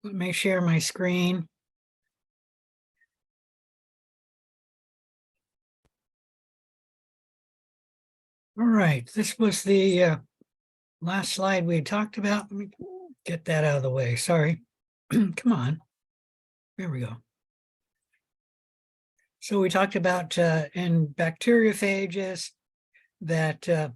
Let me share my screen. All right, this was the last slide we talked about. Let me get that out of the way. Sorry. Come on. There we go. So we talked about in bacteriophages that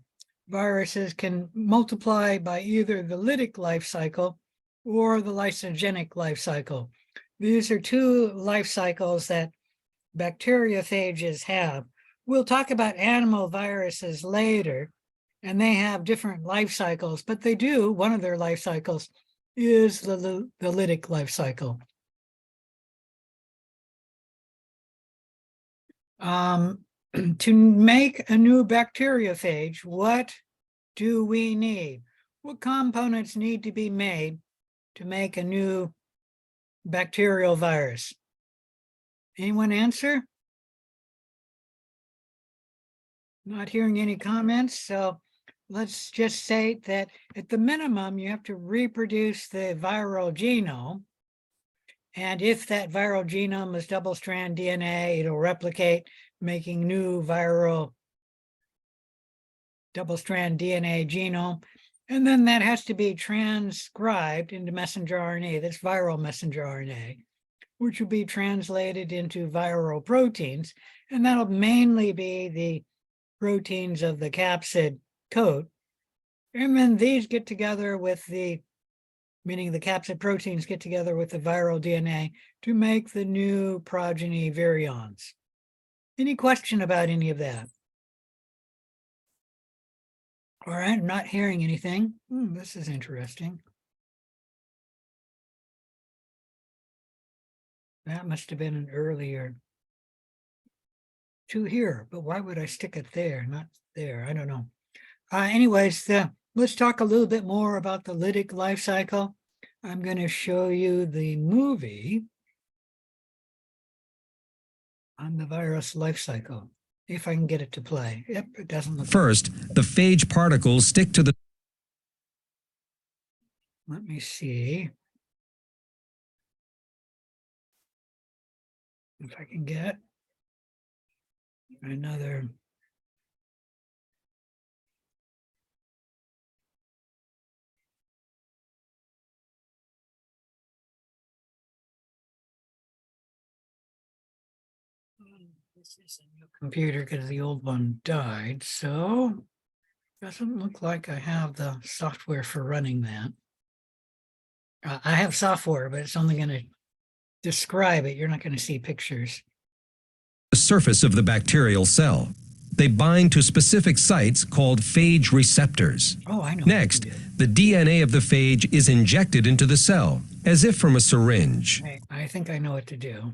viruses can multiply by either the lytic life cycle or the lysogenic life cycle. These are two life cycles that bacteriophages have. We'll talk about animal viruses later, and they have different life cycles, but they do, one of their life cycles is the lytic life cycle. To make a new bacteriophage, what do we need? What components need to be made to make a new bacterial virus? Anyone answer? Not hearing any comments, so let's just say that at the minimum, you have to reproduce the viral genome. And if that viral genome is double-strand DNA, it'll replicate, making new viral double-strand DNA genome. And then that has to be transcribed into messenger RNA, that's viral messenger RNA, which will be translated into viral proteins. And that'll mainly be the proteins of the capsid coat. And then these get together with meaning the capsid proteins get together with the viral DNA to make the new progeny virions. Any question about any of that? All right, I'm not hearing anything. This is interesting. That must have been an earlier to here, but why would I stick it there, not there? I don't know. Anyways, let's talk a little bit more about the lytic life cycle. I'm going to show you the movie on the virus life cycle, if I can get it to play. Yep, it doesn't look. First, the phage particles stick to the... Let me see if I can get another. This is a new computer because the old one died, so doesn't look like I have the software for running that. I have software, but it's only going to describe it. You're not going to see pictures. The surface of the bacterial cell. They bind to specific sites called phage receptors. Oh, I know. Next, the DNA of the phage is injected into the cell, as if from a syringe. I think I know what to do.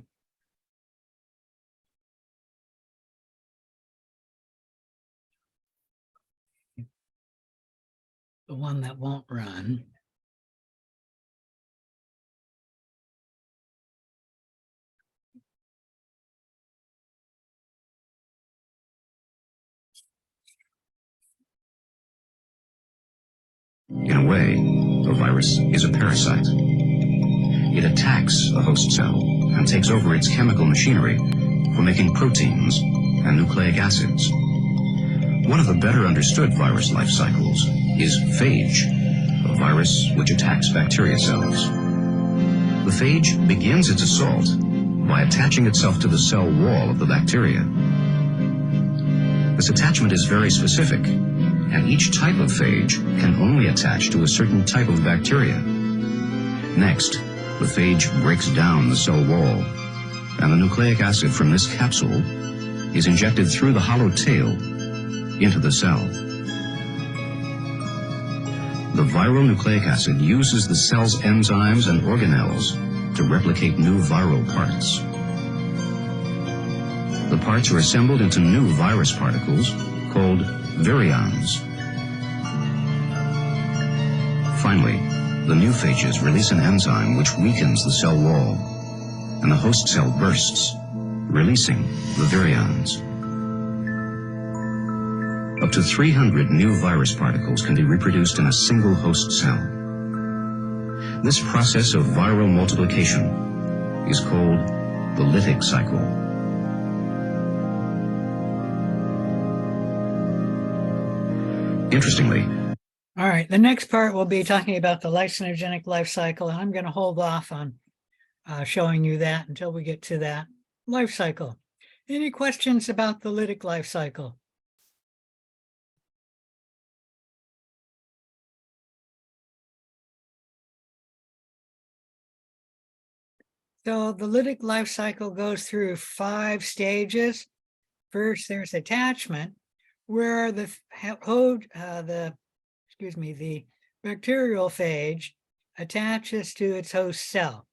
The one that won't run. In a way, a virus is a parasite. It attacks a host cell and takes over its chemical machinery for making proteins and nucleic acids. One of the better understood virus life cycles is phage, a virus which attacks bacteria cells. The phage begins its assault by attaching itself to the cell wall of the bacteria. This attachment is very specific, and each type of phage can only attach to a certain type of bacteria. Next, the phage breaks down the cell wall, and the nucleic acid from this capsule is injected through the hollow tail into the cell. The viral nucleic acid uses the cell's enzymes and organelles to replicate new viral parts. The parts are assembled into new virus particles called virions. Finally, the new phages release an enzyme which weakens the cell wall, and the host cell bursts, releasing the virions. Up to 300 new virus particles can be reproduced in a single host cell. This process of viral multiplication is called the lytic cycle. Interestingly, All right, the next part we'll be talking about the lysogenic life cycle, and I'm going to hold off on showing you that until we get to that life cycle. Any questions about the lytic life cycle? So the lytic life cycle goes through 5 stages. First, there's attachment, where the bacterial phage attaches to its host cell,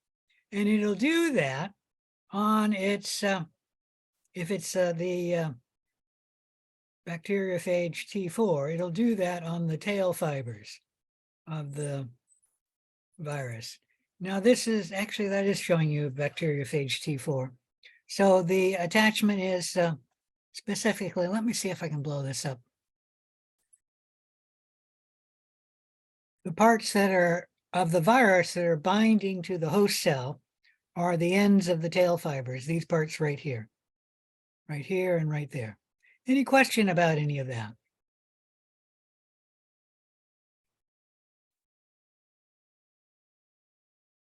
and it'll do that on its if it's the bacteriophage T4, it'll do that on the tail fibers of the virus. Now this is actually, that is showing you bacteriophage T4. So the attachment is specifically, let me see if I can blow this up. The parts that are of the virus that are binding to the host cell are the ends of the tail fibers, these parts right here and right there. Any question about any of that?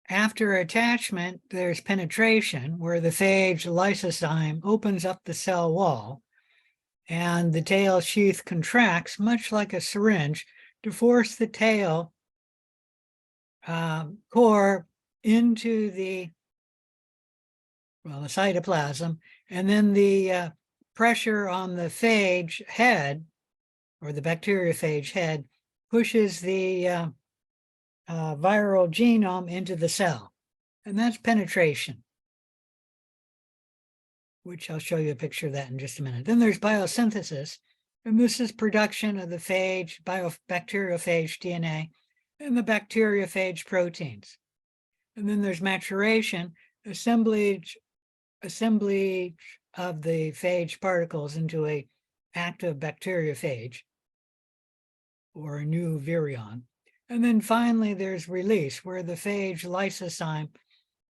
After attachment, there's penetration, where the phage lysozyme opens up the cell wall and the tail sheath contracts, much like a syringe, to force the tail core into the cytoplasm, and then the pressure on the phage head, or the bacteriophage head, pushes the viral genome into the cell, and that's penetration, which I'll show you a picture of that in just a minute. Then there's biosynthesis, and this is production of the phage, bacteriophage DNA, and the bacteriophage proteins. And then there's maturation, assemblage of the phage particles into a active bacteriophage, or a new virion. And then finally, there's release, where the phage lysozyme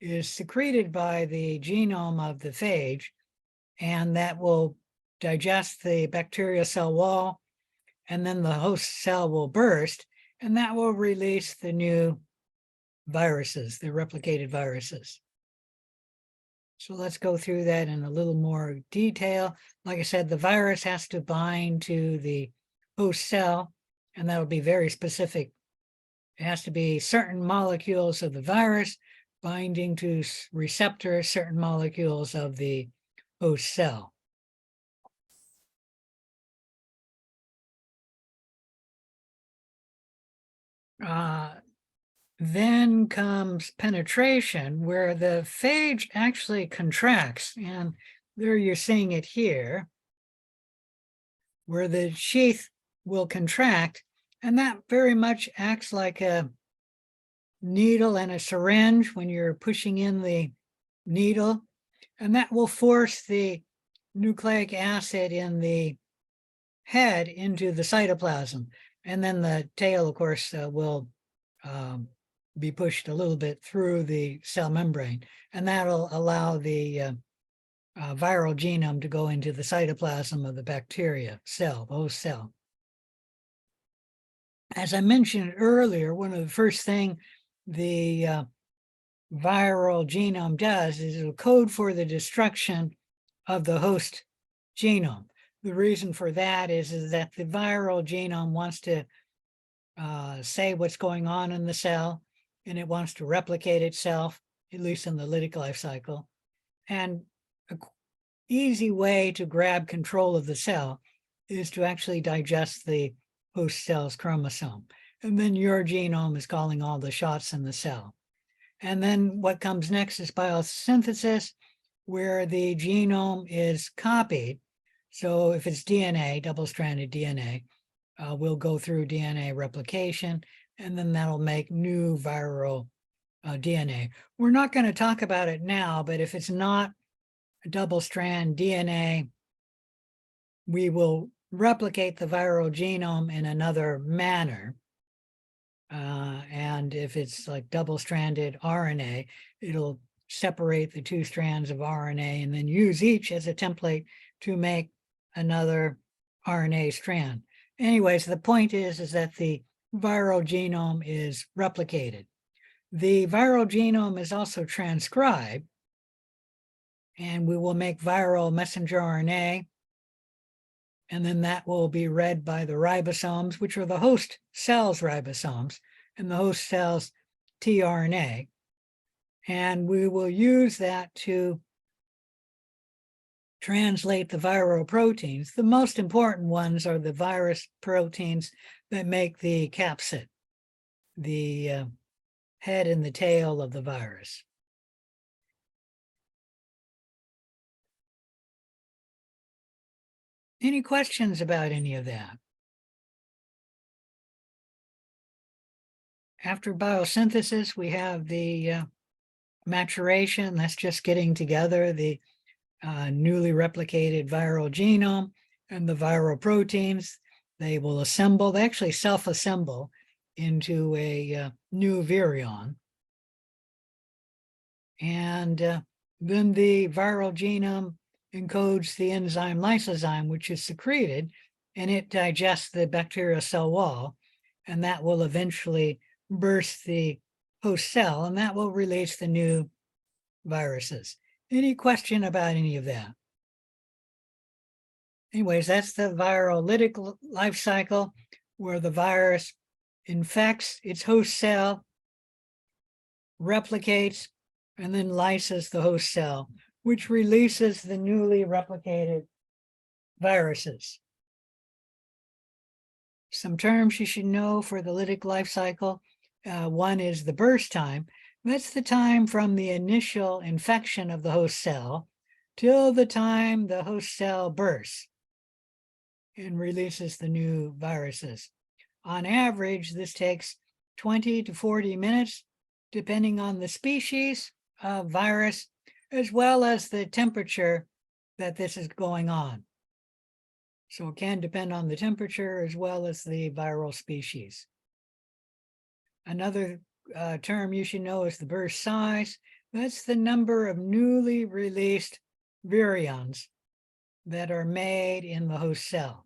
is secreted by the genome of the phage, and that will digest the bacterial cell wall, and then the host cell will burst, and that will release the new viruses, the replicated viruses. So let's go through that in a little more detail. Like I said, the virus has to bind to the host cell, and that'll be very specific. It has to be certain molecules of the virus binding to receptors, certain molecules of the host cell. Then comes penetration, where the phage actually contracts, and there you're seeing it here, where the sheath will contract, and that very much acts like a needle and a syringe when you're pushing in the needle, and that will force the nucleic acid in the head into the cytoplasm. And then the tail, of course, will be pushed a little bit through the cell membrane, and that'll allow the viral genome to go into the cytoplasm of the bacteria cell, the host cell. As I mentioned earlier, one of the first things the viral genome does is it'll code for the destruction of the host genome. The reason for that is that the viral genome wants to say what's going on in the cell, and it wants to replicate itself, at least in the lytic life cycle. And an easy way to grab control of the cell is to actually digest the host cell's chromosome. And then your genome is calling all the shots in the cell. And then what comes next is biosynthesis, where the genome is copied. So if it's DNA, double-stranded DNA, we'll go through DNA replication, and then that'll make new viral DNA. We're not going to talk about it now, but if it's not a double-strand DNA, we will replicate the viral genome in another manner. And if it's like double-stranded RNA, it'll separate the two strands of RNA and then use each as a template to make another RNA strand. Anyways, the point is that the viral genome is replicated. The viral genome is also transcribed, and we will make viral messenger RNA, and then that will be read by the ribosomes, which are the host cell's ribosomes, and the host cell's tRNA. And we will use that to translate the viral proteins. The most important ones are the virus proteins that make the capsid, the head and the tail of the virus. Any questions about any of that? After biosynthesis, we have the maturation. That's just getting together the newly replicated viral genome and the viral proteins. They will assemble, they actually self-assemble into a new virion. And then the viral genome encodes the enzyme lysozyme, which is secreted, and it digests the bacterial cell wall, and that will eventually burst the host cell, and that will release the new viruses. Any question about any of that? Anyways, that's the virolytic life cycle, where the virus infects its host cell, replicates, and then lyses the host cell, which releases the newly replicated viruses. Some terms you should know for the lytic life cycle. One is the burst time. That's the time from the initial infection of the host cell till the time the host cell bursts and releases the new viruses. On average, this takes 20 to 40 minutes, depending on the species of virus, as well as the temperature that this is going on. So it can depend on the temperature as well as the viral species. Another term you should know is the burst size. That's the number of newly released virions that are made in the host cell.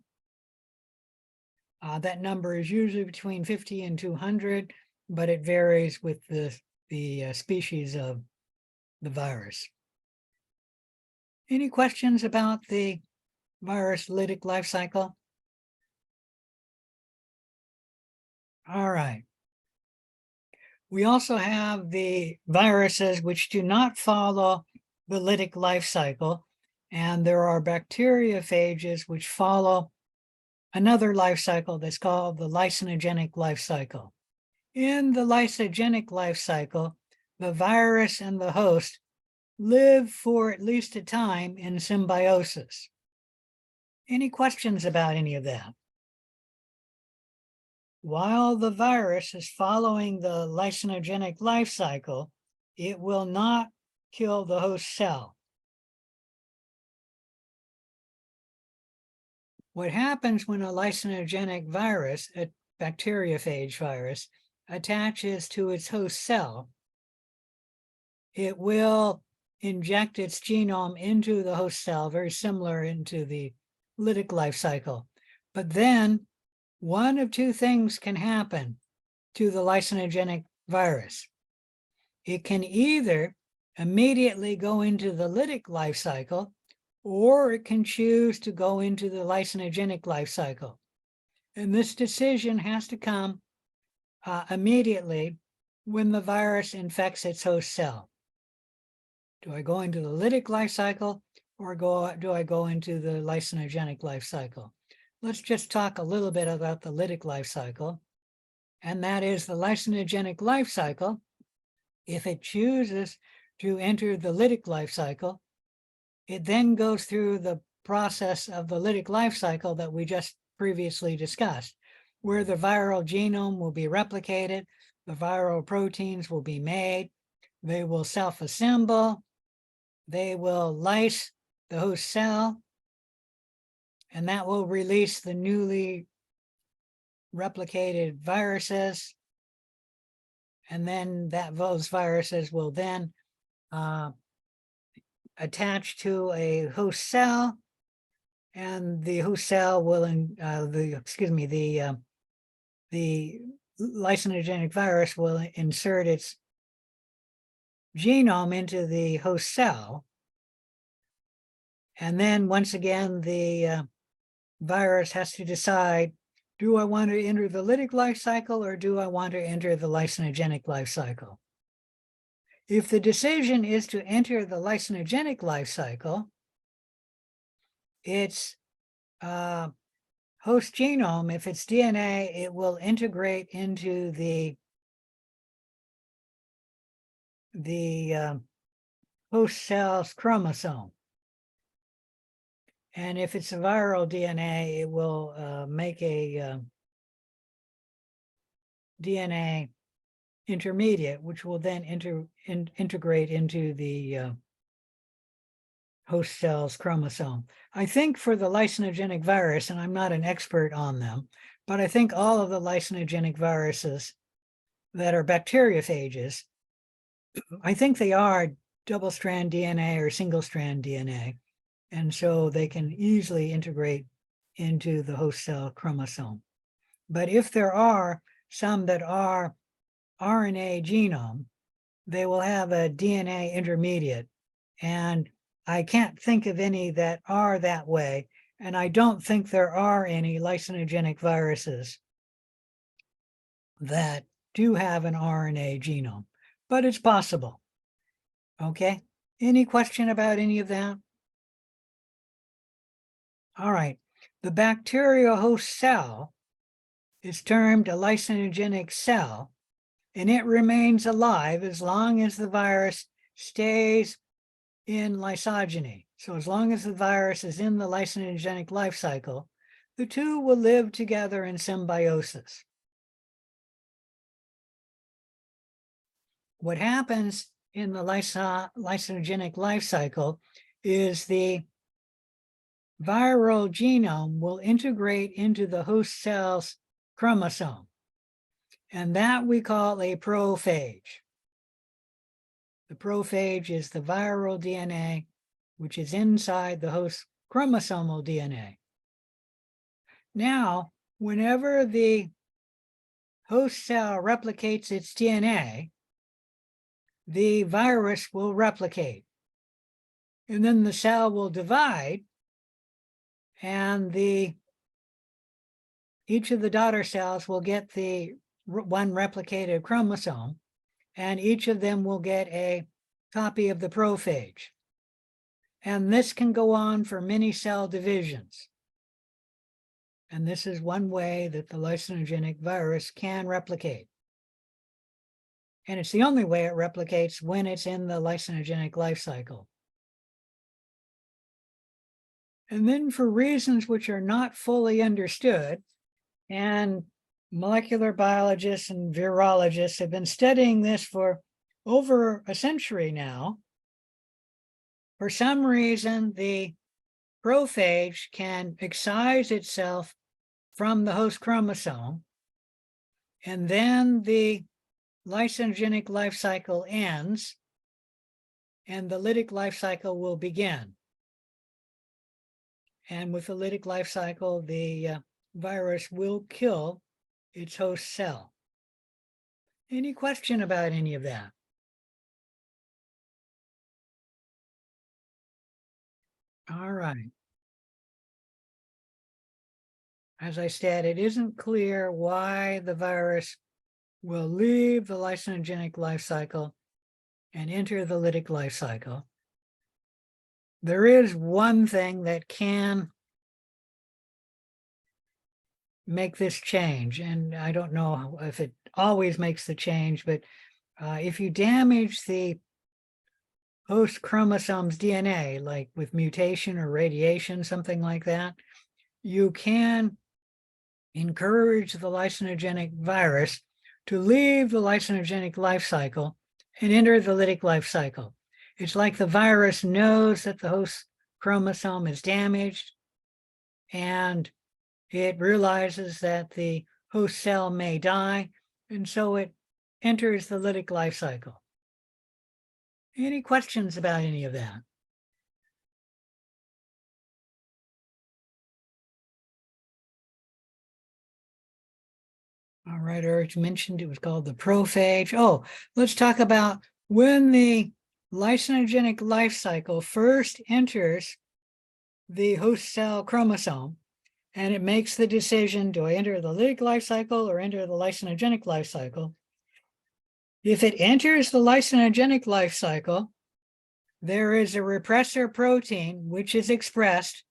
That number is usually between 50 and 200, but it varies with the species of the virus. Any questions about the virus lytic life cycle? All right. We also have the viruses which do not follow the lytic life cycle, and there are bacteriophages which follow another life cycle that's called the lysogenic life cycle. In the lysogenic life cycle, the virus and the host live for at least a time in symbiosis. Any questions about any of that? While the virus is following the lysogenic life cycle, it will not kill the host cell. What happens when a lysogenic virus, a bacteriophage virus, attaches to its host cell, it will inject its genome into the host cell, very similar into the lytic life cycle. But then one of two things can happen to the lysogenic virus. It can either immediately go into the lytic life cycle, or it can choose to go into the lysogenic life cycle. And this decision has to come immediately when the virus infects its host cell. Do I go into the lytic life cycle, or do I go into the lysogenic life cycle? Let's just talk a little bit about the lytic life cycle. And that is the lysogenic life cycle. If it chooses to enter the lytic life cycle, it then goes through the process of the lytic life cycle that we just previously discussed, where the viral genome will be replicated, the viral proteins will be made, they will self-assemble, they will lyse the host cell, and that will release the newly replicated viruses, And then those viruses will then attach to a host cell, and the host cell will, the licensogenic virus will insert its genome into the host cell. And then once again, the virus has to decide, do I want to enter the lytic life cycle or do I want to enter the licensogenic life cycle? If the decision is to enter the licensogenic life cycle, its host genome, if it's DNA, it will integrate into the host cell's chromosome. And if it's a viral DNA, it will make a DNA intermediate, which will then integrate into the host cell's chromosome. I think for the licensogenic virus, and I'm not an expert on them, but I think all of the licensogenic viruses that are bacteriophages, I think they are double-strand DNA or single-strand DNA. And so they can easily integrate into the host cell chromosome. But if there are some that are RNA genome, they will have a DNA intermediate. And I can't think of any that are that way. And I don't think there are any licensogenic viruses that do have an RNA genome, but it's possible. Okay, any question about any of that? All right, the bacterial host cell is termed a licensogenic cell, and it remains alive as long as the virus stays in lysogeny. So as long as the virus is in the licensogenic life cycle, the two will live together in symbiosis. What happens in the lysogenic life cycle is the viral genome will integrate into the host cell's chromosome, and that we call a prophage. The prophage is the viral DNA, which is inside the host chromosomal DNA. Now, whenever the host cell replicates its DNA, the virus will replicate, and then the cell will divide, and each of the daughter cells will get the one replicated chromosome, and each of them will get a copy of the prophage. And this can go on for many cell divisions. And this is one way that the licensogenic virus can replicate. And it's the only way it replicates when it's in the licensogenic life cycle. And then for reasons which are not fully understood, and molecular biologists and virologists have been studying this for over a century now, for some reason, the prophage can excise itself from the host chromosome, and then the licensogenic life cycle ends, and the lytic life cycle will begin. And with the lytic life cycle, the virus will kill its host cell. Any question about any of that? All right. As I said, it isn't clear why the virus will leave the licensogenic life cycle and enter the lytic life cycle. There is one thing that can make this change, and I don't know if it always makes the change, but if you damage the host chromosome's DNA, like with mutation or radiation, something like that, you can encourage the licensogenic virus to leave the licensogenic life cycle and enter the lytic life cycle. It's like the virus knows that the host chromosome is damaged, and it realizes that the host cell may die, and so it enters the lytic life cycle. Any questions about any of that? All right, I already mentioned it was called the prophage. Oh, let's talk about when the lysogenic life cycle first enters the host cell chromosome, and it makes the decision, do I enter the lytic life cycle or enter the lysogenic life cycle? If it enters the lysogenic life cycle, there is a repressor protein which is expressed,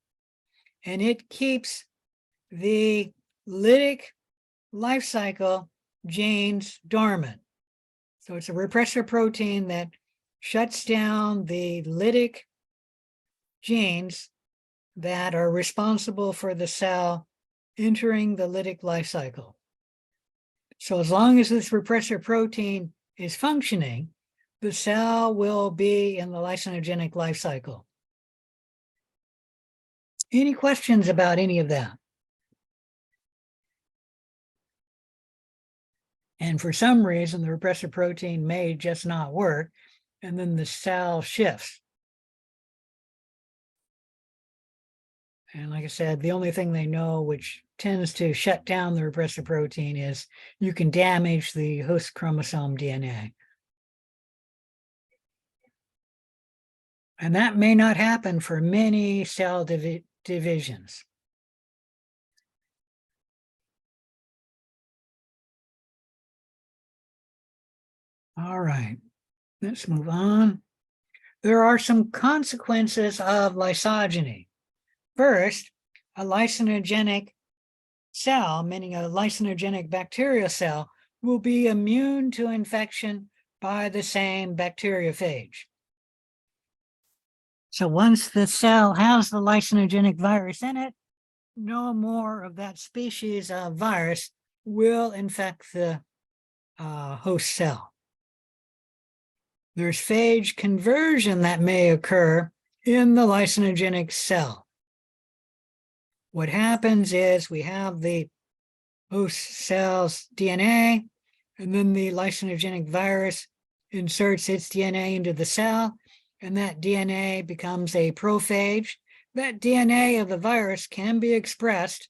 and it keeps the lytic life cycle genes dormant. So it's a repressor protein that shuts down the lytic genes that are responsible for the cell entering the lytic life cycle. So as long as this repressor protein is functioning, the cell will be in the lysogenic life cycle. Any questions about any of that? And for some reason, the repressor protein may just not work, and then the cell shifts. And like I said, the only thing they know which tends to shut down the repressor protein is you can damage the host chromosome DNA. And that may not happen for many cell divisions. All right, let's move on. There are some consequences of lysogeny. First, a lysogenic cell, meaning a lysogenic bacterial cell, will be immune to infection by the same bacteriophage. So once the cell has the lysogenic virus in it, no more of that species of virus will infect the host cell. There's phage conversion that may occur in the lysogenic cell. What happens is we have the host cell's DNA, and then the lysogenic virus inserts its DNA into the cell, and that DNA becomes a prophage. That DNA of the virus can be expressed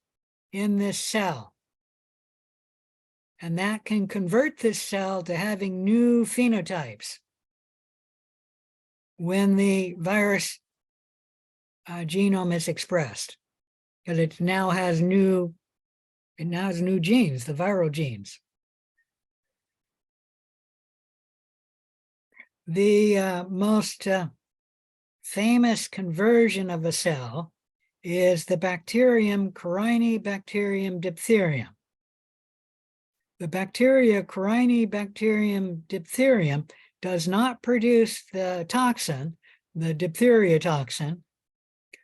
in this cell. And that can convert this cell to having new phenotypes. When the virus genome is expressed, because it now has new genes, the viral genes. The most famous conversion of a cell is the bacterium Corynebacterium diphtherium. The bacteria Corynebacterium diphtherium does not produce the toxin, the diphtheria toxin,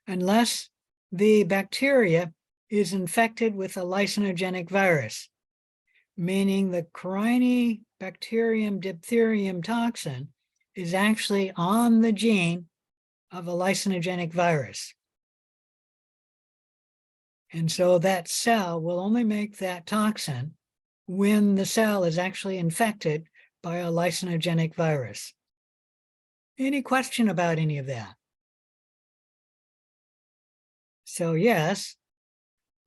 unless the bacteria is infected with a lysogenic virus, meaning the Corynebacterium diphtherium toxin is actually on the gene of a lysogenic virus. And so that cell will only make that toxin when the cell is actually infected by a lysogenic virus. Any question about any of that? So yes,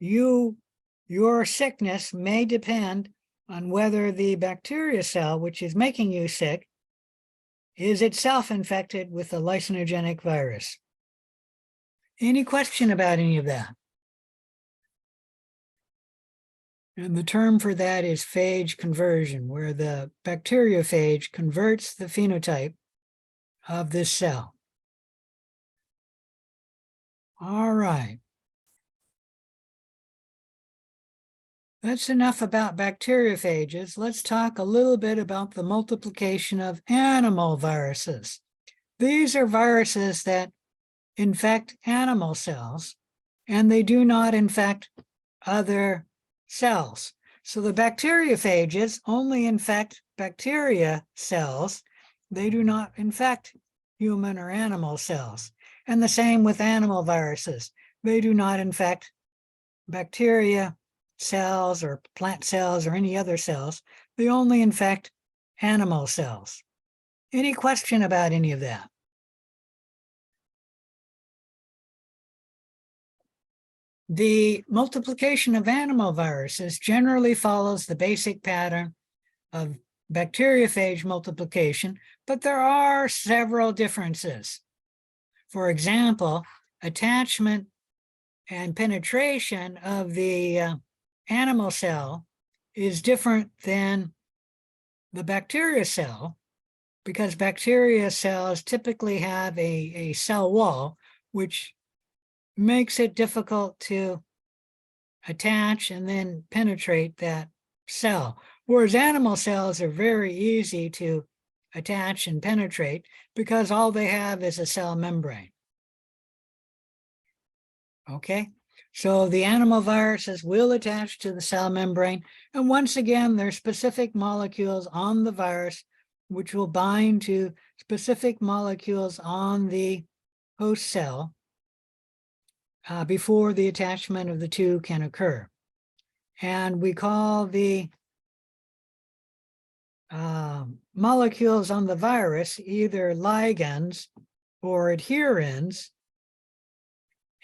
your sickness may depend on whether the bacteria cell, which is making you sick, is itself infected with a lysogenic virus. Any question about any of that? And the term for that is phage conversion, where the bacteriophage converts the phenotype of this cell. All right. That's enough about bacteriophages. Let's talk a little bit about the multiplication of animal viruses. These are viruses that infect animal cells, and they do not infect other cells. So the bacteriophages only infect bacteria cells. They do not infect human or animal cells. And the same with animal viruses. They do not infect bacteria cells or plant cells or any other cells. They only infect animal cells. Any question about any of that? The multiplication of animal viruses generally follows the basic pattern of bacteriophage multiplication, but there are several differences. For example, attachment and penetration of the animal cell is different than the bacteria cell, because bacteria cells typically have a cell wall, which makes it difficult to attach and then penetrate that cell. Whereas animal cells are very easy to attach and penetrate because all they have is a cell membrane. Okay, so the animal viruses will attach to the cell membrane. And once again, there are specific molecules on the virus which will bind to specific molecules on the host cell before the attachment of the two can occur. And we call the molecules on the virus either ligands or adherins,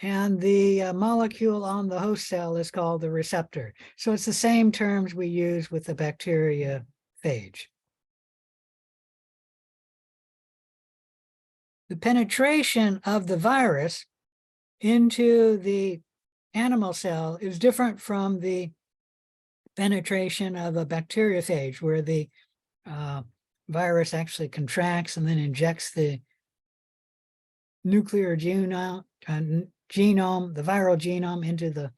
and the molecule on the host cell is called the receptor. So it's the same terms we use with the bacteriophage. The penetration of the virus into the animal cell is different from the penetration of a bacteriophage, where the virus actually contracts and then injects the nuclear genome, the viral genome into the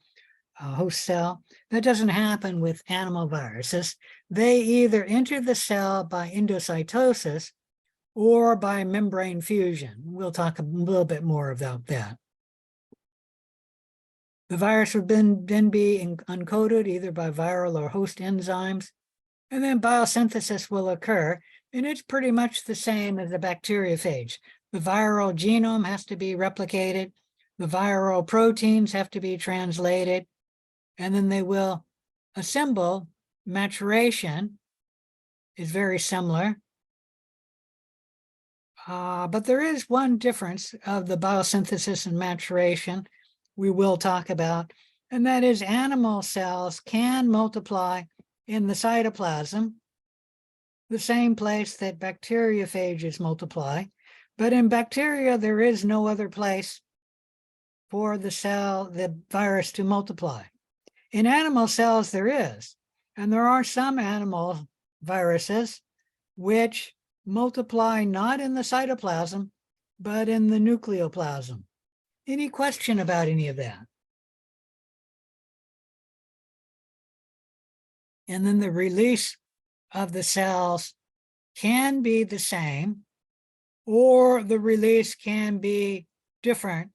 host cell. That doesn't happen with animal viruses. They either enter the cell by endocytosis or by membrane fusion. We'll talk a little bit more about that. The virus would then be uncoated either by viral or host enzymes, and then biosynthesis will occur, and it's pretty much the same as the bacteriophage. The viral genome has to be replicated, the viral proteins have to be translated, and then they will assemble. Maturation is very similar, but there is one difference of the biosynthesis and maturation we will talk about, and that is animal cells can multiply in the cytoplasm, the same place that bacteriophages multiply. But in bacteria, there is no other place for the virus to multiply. In animal cells, there is, and there are some animal viruses which multiply not in the cytoplasm, but in the nucleoplasm. Any question about any of that? And then the release of the cells can be the same, or the release can be different,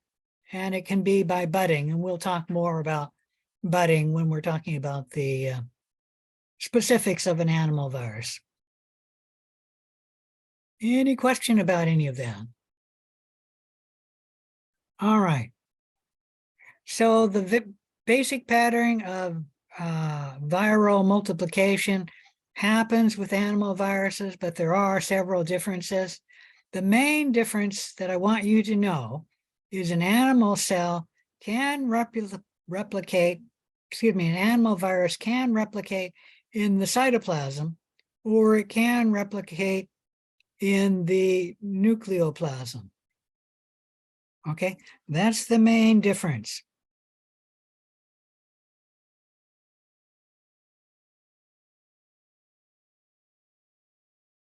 and it can be by budding. And we'll talk more about budding when we're talking about the specifics of an animal virus. Any question about any of that? All right. So the basic pattern of viral multiplication happens with animal viruses, but there are several differences. The main difference that I want you to know is an animal cell can replicate, an animal virus can replicate in the cytoplasm, or it can replicate in the nucleoplasm. Okay, that's the main difference.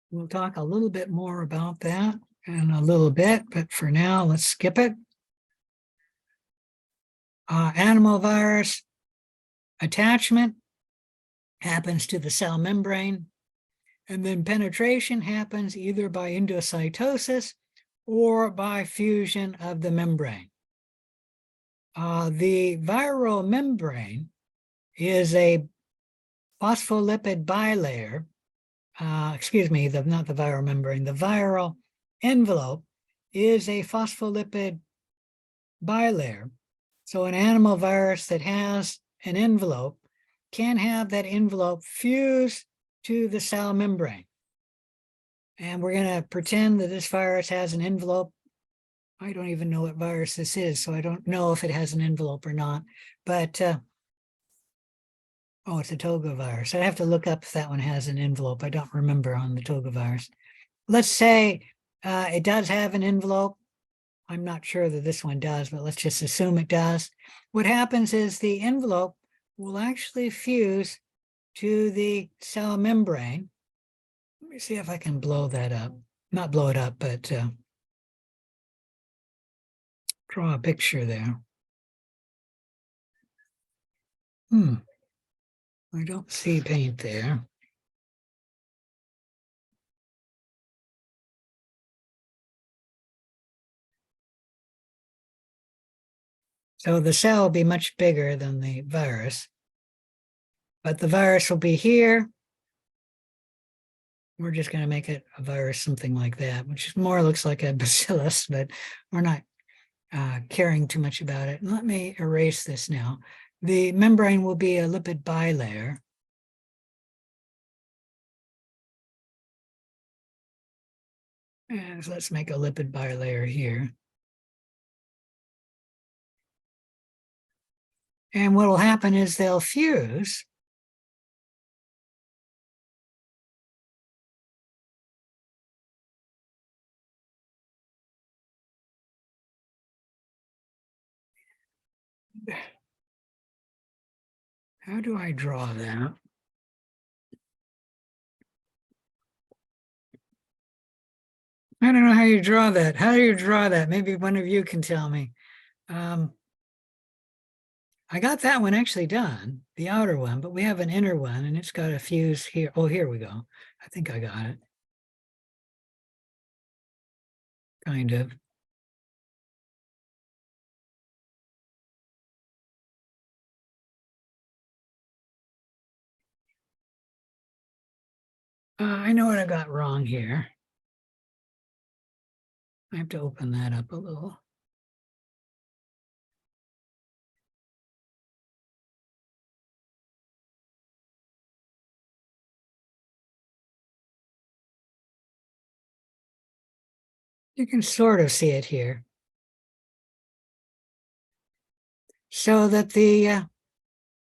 We'll talk a little bit more about that in a little bit, but for now, let's skip it. Animal virus attachment happens to the cell membrane, and then penetration happens either by endocytosis or by fusion of the membrane. The viral membrane is a phospholipid bilayer. Not the viral membrane. The viral envelope is a phospholipid bilayer. So an animal virus that has an envelope can have that envelope fuse to the cell membrane. And we're going to pretend that this virus has an envelope. I don't even know what virus this is, so I don't know if it has an envelope or not. But, oh, it's a Toga virus. I have to look up if that one has an envelope. I don't remember on the Toga virus. Let's say it does have an envelope. I'm not sure that this one does, but let's just assume it does. What happens is the envelope will actually fuse to the cell membrane. Let me see if I can blow that up. Not blow it up, but draw a picture there. I don't see paint there. So the cell will be much bigger than the virus, but the virus will be here. We're just going to make it a virus, something like that, which more looks like a bacillus, but we're not caring too much about it. Let me erase this now. The membrane will be a lipid bilayer. And let's make a lipid bilayer here. And what will happen is they'll fuse. How do I draw that? I don't know how you draw that. How do you draw that? Maybe one of you can tell me. I got that one actually done, the outer one, but we have an inner one and it's got a fuse here. Oh, here we go. I think I got it. Kind of. I know what I got wrong here. I have to open that up a little. You can sort of see it here. So that the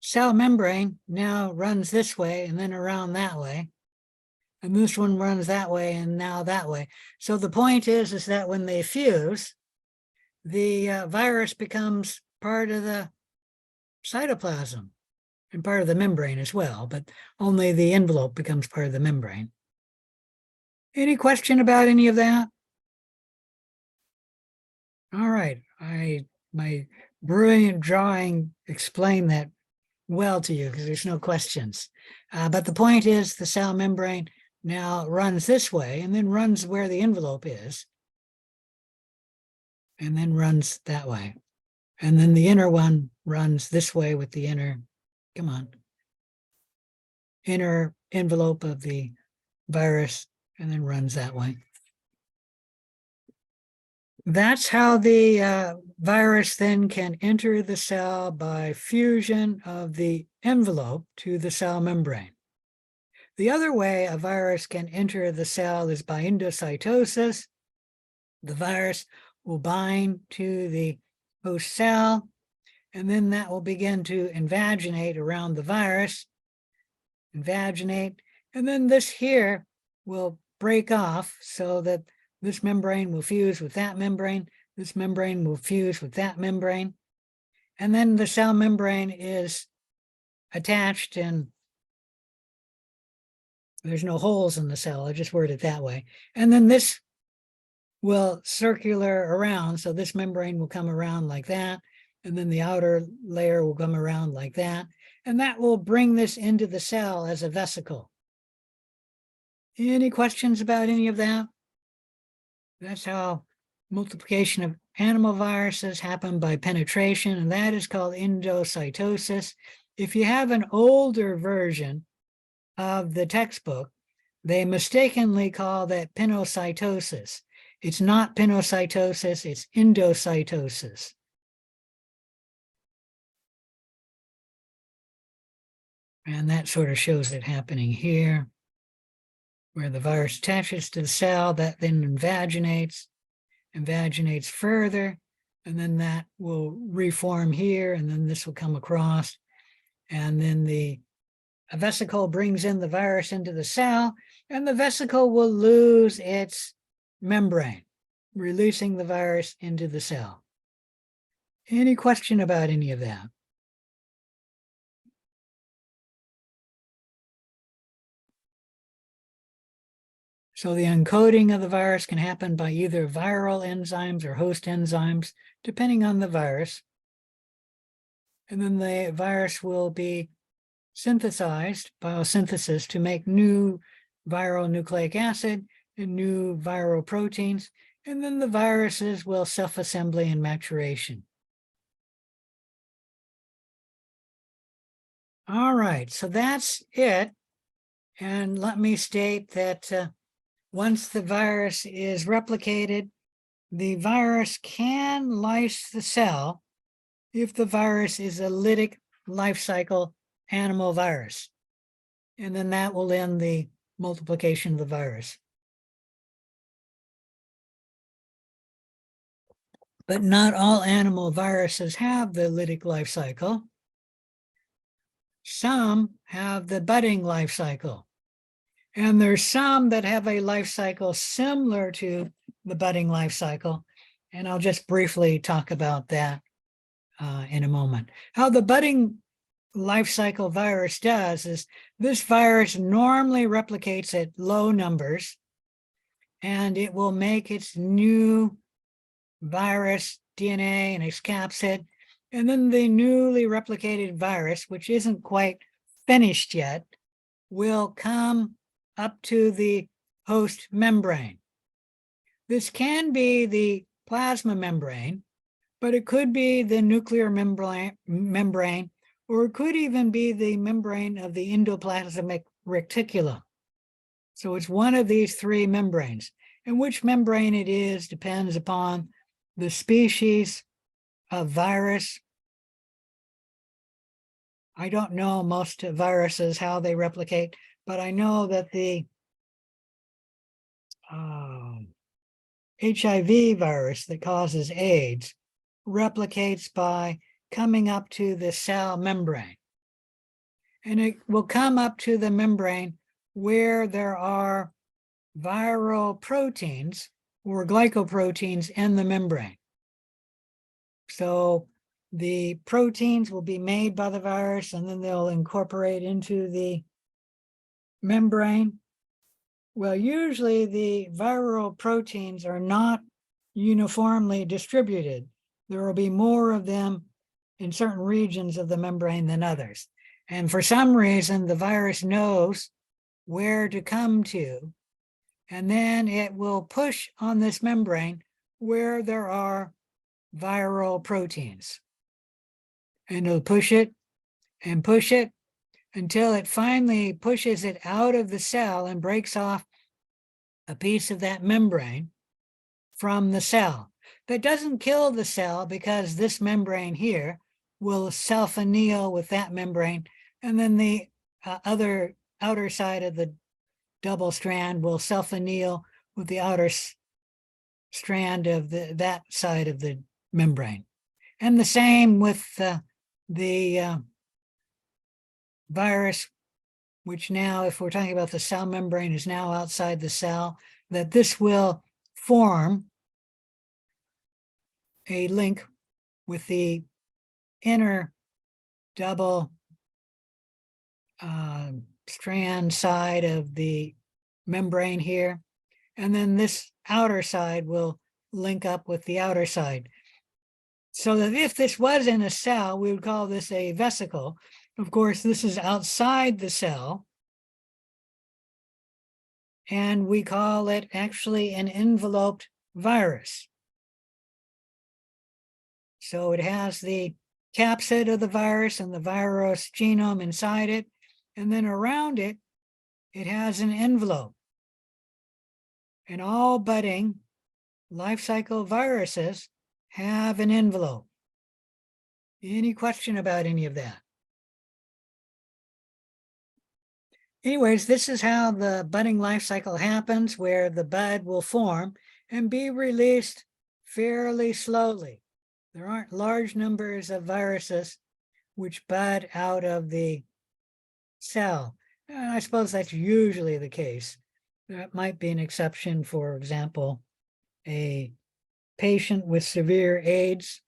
cell membrane now runs this way and then around that way. And this one runs that way and now that way. So the point is that when they fuse, the virus becomes part of the cytoplasm and part of the membrane as well, but only the envelope becomes part of the membrane. Any question about any of that? All right, my brilliant drawing explained that well to you because there's no questions. But the point is the cell membrane now runs this way and then runs where the envelope is and then runs that way. And then the inner one runs this way with the inner, come on, inner envelope of the virus and then runs that way. That's how the virus then can enter the cell by fusion of the envelope to the cell membrane. The other way a virus can enter the cell is by endocytosis. The virus will bind to the host cell, and then that will begin to invaginate around the virus, invaginate, and then this here will break off so that this membrane will fuse with that membrane, this membrane will fuse with that membrane, and then the cell membrane is attached and there's no holes in the cell, I just word it that way. And then this will circular around, so this membrane will come around like that, and then the outer layer will come around like that, and that will bring this into the cell as a vesicle. Any questions about any of that? That's how multiplication of animal viruses happen by penetration, and that is called endocytosis. If you have an older version of the textbook, they mistakenly call that pinocytosis. It's not pinocytosis, it's endocytosis. And that sort of shows it happening here. where the virus attaches to the cell, that then invaginates further, and then that will reform here, and then this will come across, and then a vesicle brings in the virus into the cell, and the vesicle will lose its membrane, releasing the virus into the cell. Any question about any of that? So the encoding of the virus can happen by either viral enzymes or host enzymes, depending on the virus. And then the virus will be synthesized, biosynthesis, to make new viral nucleic acid and new viral proteins. And then the viruses will self-assembly and maturation. All right, so that's it. And let me state that once the virus is replicated, the virus can lyse the cell if the virus is a lytic life cycle animal virus. And then that will end the multiplication of the virus. But not all animal viruses have the lytic life cycle. Some have the budding life cycle. And there's some that have a life cycle similar to the budding life cycle. And I'll just briefly talk about that in a moment. How the budding life cycle virus does is this virus normally replicates at low numbers, and it will make its new virus DNA and its capsid. And then the newly replicated virus, which isn't quite finished yet, will come up to the host membrane. This can be the plasma membrane, but it could be the nuclear membrane, or it could even be the membrane of the endoplasmic reticulum. So it's one of these three membranes. And which membrane it is depends upon the species of virus. I don't know most viruses, how they replicate, but I know that the HIV virus that causes AIDS replicates by coming up to the cell membrane. And it will come up to the membrane where there are viral proteins or glycoproteins in the membrane. So the proteins will be made by the virus, and then they'll incorporate into the membrane. Well, usually the viral proteins are not uniformly distributed. There will be more of them in certain regions of the membrane than others. And for some reason, the virus knows where to come to, and then it will push on this membrane where there are viral proteins. And it'll push it and push it until it finally pushes it out of the cell and breaks off a piece of that membrane from the cell. That doesn't kill the cell, because this membrane here will self-anneal with that membrane, and then the other outer side of the double strand will self-anneal with the outer strand of that side of the membrane. And the same with the virus, which now, if we're talking about the cell membrane, is now outside the cell, that this will form a link with the inner double strand side of the membrane here. And then this outer side will link up with the outer side. So that if this was in a cell, we would call this a vesicle. Of course, this is outside the cell, and we call it actually an enveloped virus. So it has the capsid of the virus and the virus genome inside it, and then around it, it has an envelope. And all budding life cycle viruses have an envelope. Any question about any of that? Anyways, this is how the budding life cycle happens, where the bud will form and be released fairly slowly. There aren't large numbers of viruses which bud out of the cell. And I suppose that's usually the case. That might be an exception, for example, a patient with severe AIDS,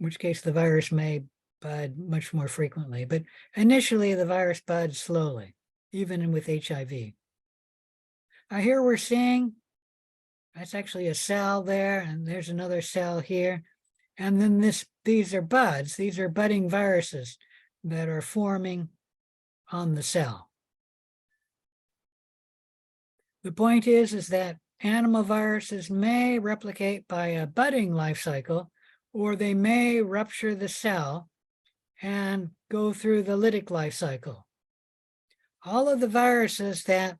in which case the virus may bud much more frequently. But initially, the virus buds slowly, even with HIV. Here we're seeing, that's actually a cell there, and there's another cell here. And then these are buds. These are budding viruses that are forming on the cell. The point is that animal viruses may replicate by a budding life cycle, or they may rupture the cell and go through the lytic life cycle. All of the viruses that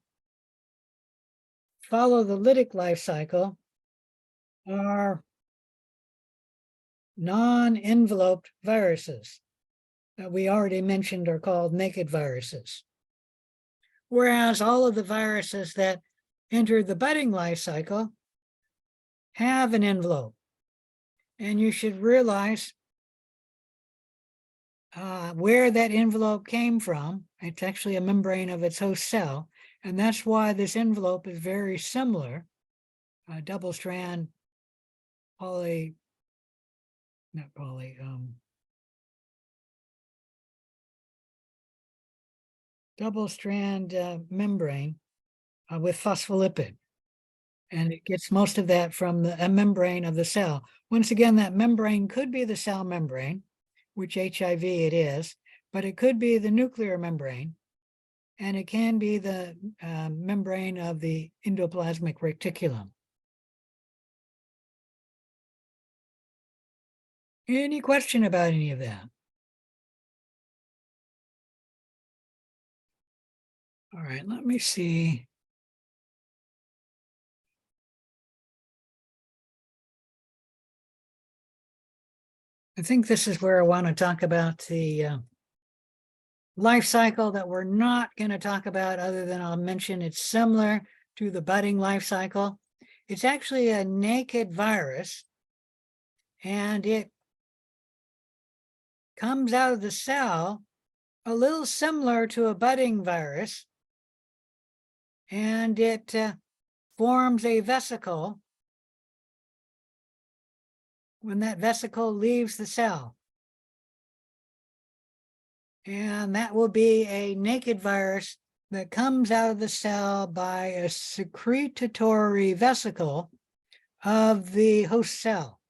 follow the lytic life cycle are non-enveloped viruses that we already mentioned are called naked viruses. Whereas all of the viruses that enter the budding life cycle have an envelope. And you should realize where that envelope came from. It's actually a membrane of its host cell. And that's why this envelope is very similar. Double strand double strand membrane with phospholipid. And it gets most of that from a membrane of the cell. Once again, that membrane could be the cell membrane, which HIV it is, but it could be the nuclear membrane, and it can be the membrane of the endoplasmic reticulum. Any question about any of that? All right, let me see. I think this is where I want to talk about the life cycle that we're not going to talk about, other than I'll mention it's similar to the budding life cycle. It's actually a naked virus, and it comes out of the cell a little similar to a budding virus, and it forms a vesicle when that vesicle leaves the cell. And that will be a naked virus that comes out of the cell by a secretory vesicle of the host cell.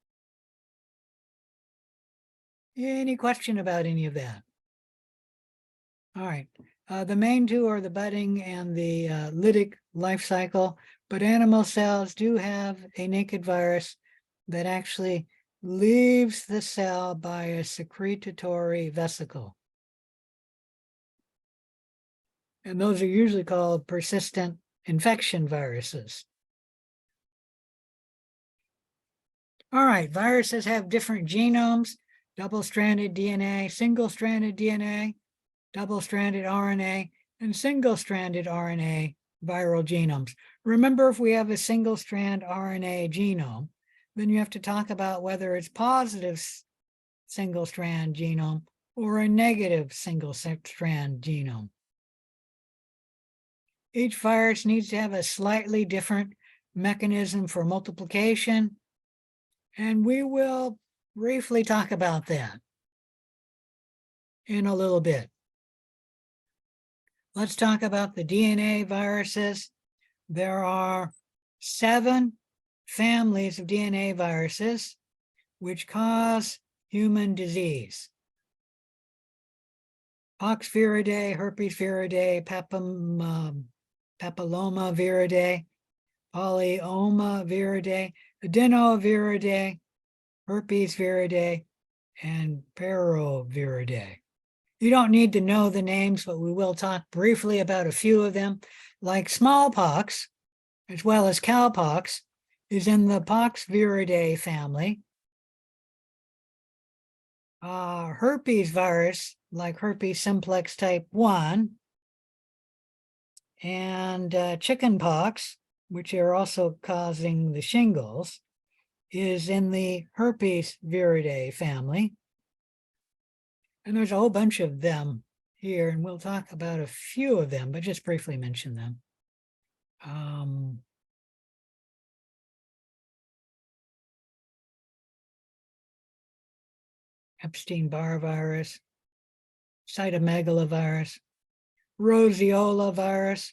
Any question about any of that? All right. The main two are the budding and the lytic life cycle, but animal cells do have a naked virus that actually leaves the cell by a secretory vesicle. And those are usually called persistent infection viruses. All right, viruses have different genomes: double-stranded DNA, single-stranded DNA, double-stranded RNA, and single-stranded RNA viral genomes. Remember, if we have a single-strand RNA genome, then you have to talk about whether it's positive single-strand genome or a negative single-strand genome. Each virus needs to have a slightly different mechanism for multiplication, and we will briefly talk about that in a little bit. Let's talk about the DNA viruses. There are 7 families of DNA viruses which cause human disease: Poxviridae, herpes viridae, papilloma viridae, polyoma viridae, adenoviridae, herpes viridae, and paroviridae. You don't need to know the names, but we will talk briefly about a few of them. Like smallpox, as well as cowpox, is in the Poxviridae family. herpes virus, like herpes simplex type 1, and chickenpox, which are also causing the shingles, is in the herpes viridae family. And there's a whole bunch of them here, and we'll talk about a few of them, but just briefly mention them. Epstein-Barr virus, cytomegalovirus, roseola virus,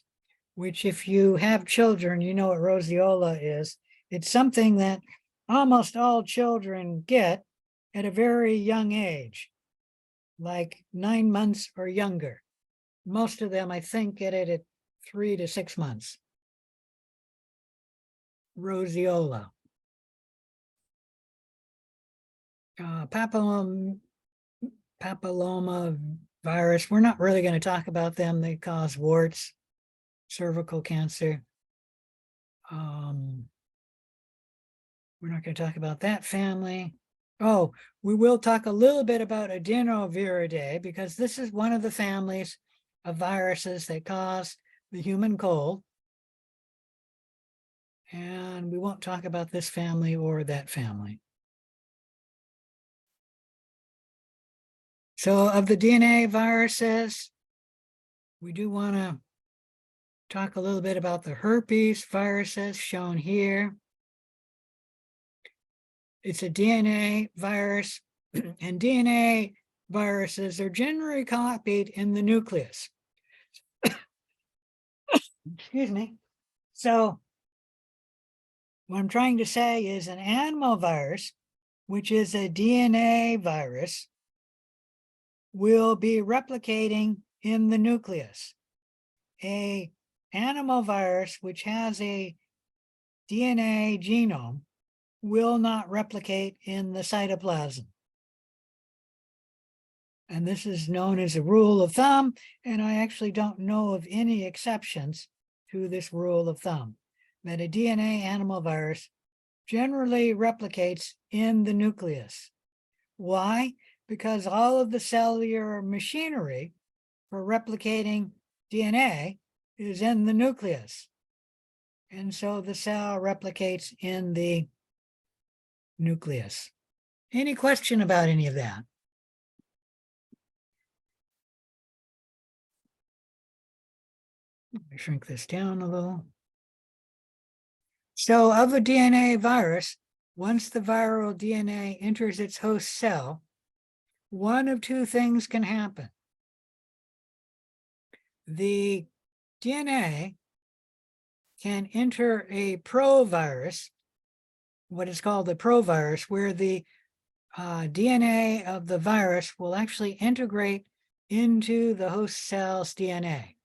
which if you have children, you know what roseola is. It's something that almost all children get at a very young age, like 9 months or younger. Most of them, I think, get it at 3 to 6 months. Roseola. Papilloma virus. We're not really going to talk about them. They cause warts, cervical cancer. We're not going to talk about that family. Oh, we will talk a little bit about Adenoviridae, because this is one of the families of viruses that cause the human cold. And we won't talk about this family or that family. So of the DNA viruses, we do want to talk a little bit about the herpes viruses shown here. It's a DNA virus, and DNA viruses are generally copied in the nucleus. Excuse me. So what I'm trying to say is an animal virus, which is a DNA virus, will be replicating in the nucleus. An animal virus, which has a DNA genome, will not replicate in the cytoplasm. And this is known as a rule of thumb, and I actually don't know of any exceptions to this rule of thumb, that a DNA animal virus generally replicates in the nucleus. Why? Because all of the cellular machinery for replicating DNA is in the nucleus. And so the cell replicates in the nucleus. Any question about any of that? Let me shrink this down a little. So of a DNA virus, once the viral DNA enters its host cell, one of two things can happen. The DNA can enter a provirus, what is called a provirus, where the DNA of the virus will actually integrate into the host cell's DNA.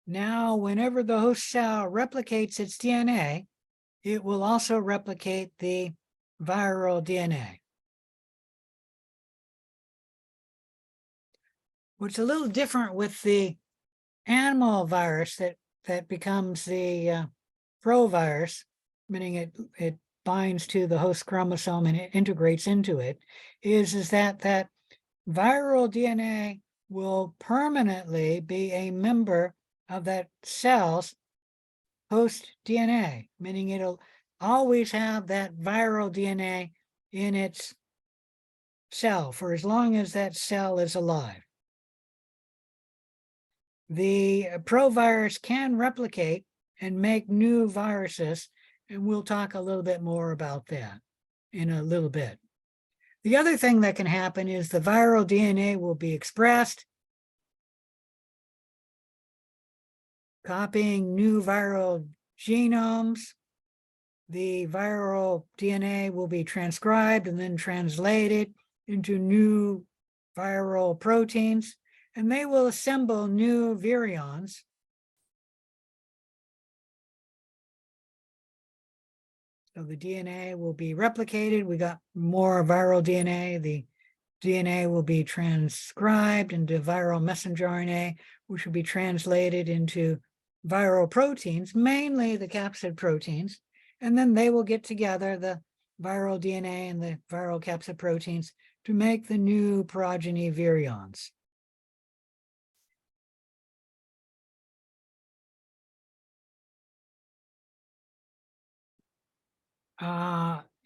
Now, whenever the host cell replicates its DNA, it will also replicate the viral DNA. What's a little different with the animal virus that becomes the provirus, meaning it binds to the host chromosome and it integrates into it, is that viral DNA will permanently be a member of that cell's host DNA, meaning it'll always have that viral DNA in its cell for as long as that cell is alive. The provirus can replicate and make new viruses, and we'll talk a little bit more about that in a little bit. The other thing that can happen is the viral DNA will be expressed, copying new viral genomes. The viral DNA will be transcribed and then translated into new viral proteins, and they will assemble new virions. So the DNA will be replicated. We got more viral DNA. The DNA will be transcribed into viral messenger RNA, which will be translated into viral proteins, mainly the capsid proteins, and then they will get together, the viral DNA and the viral capsid proteins to make the new progeny virions.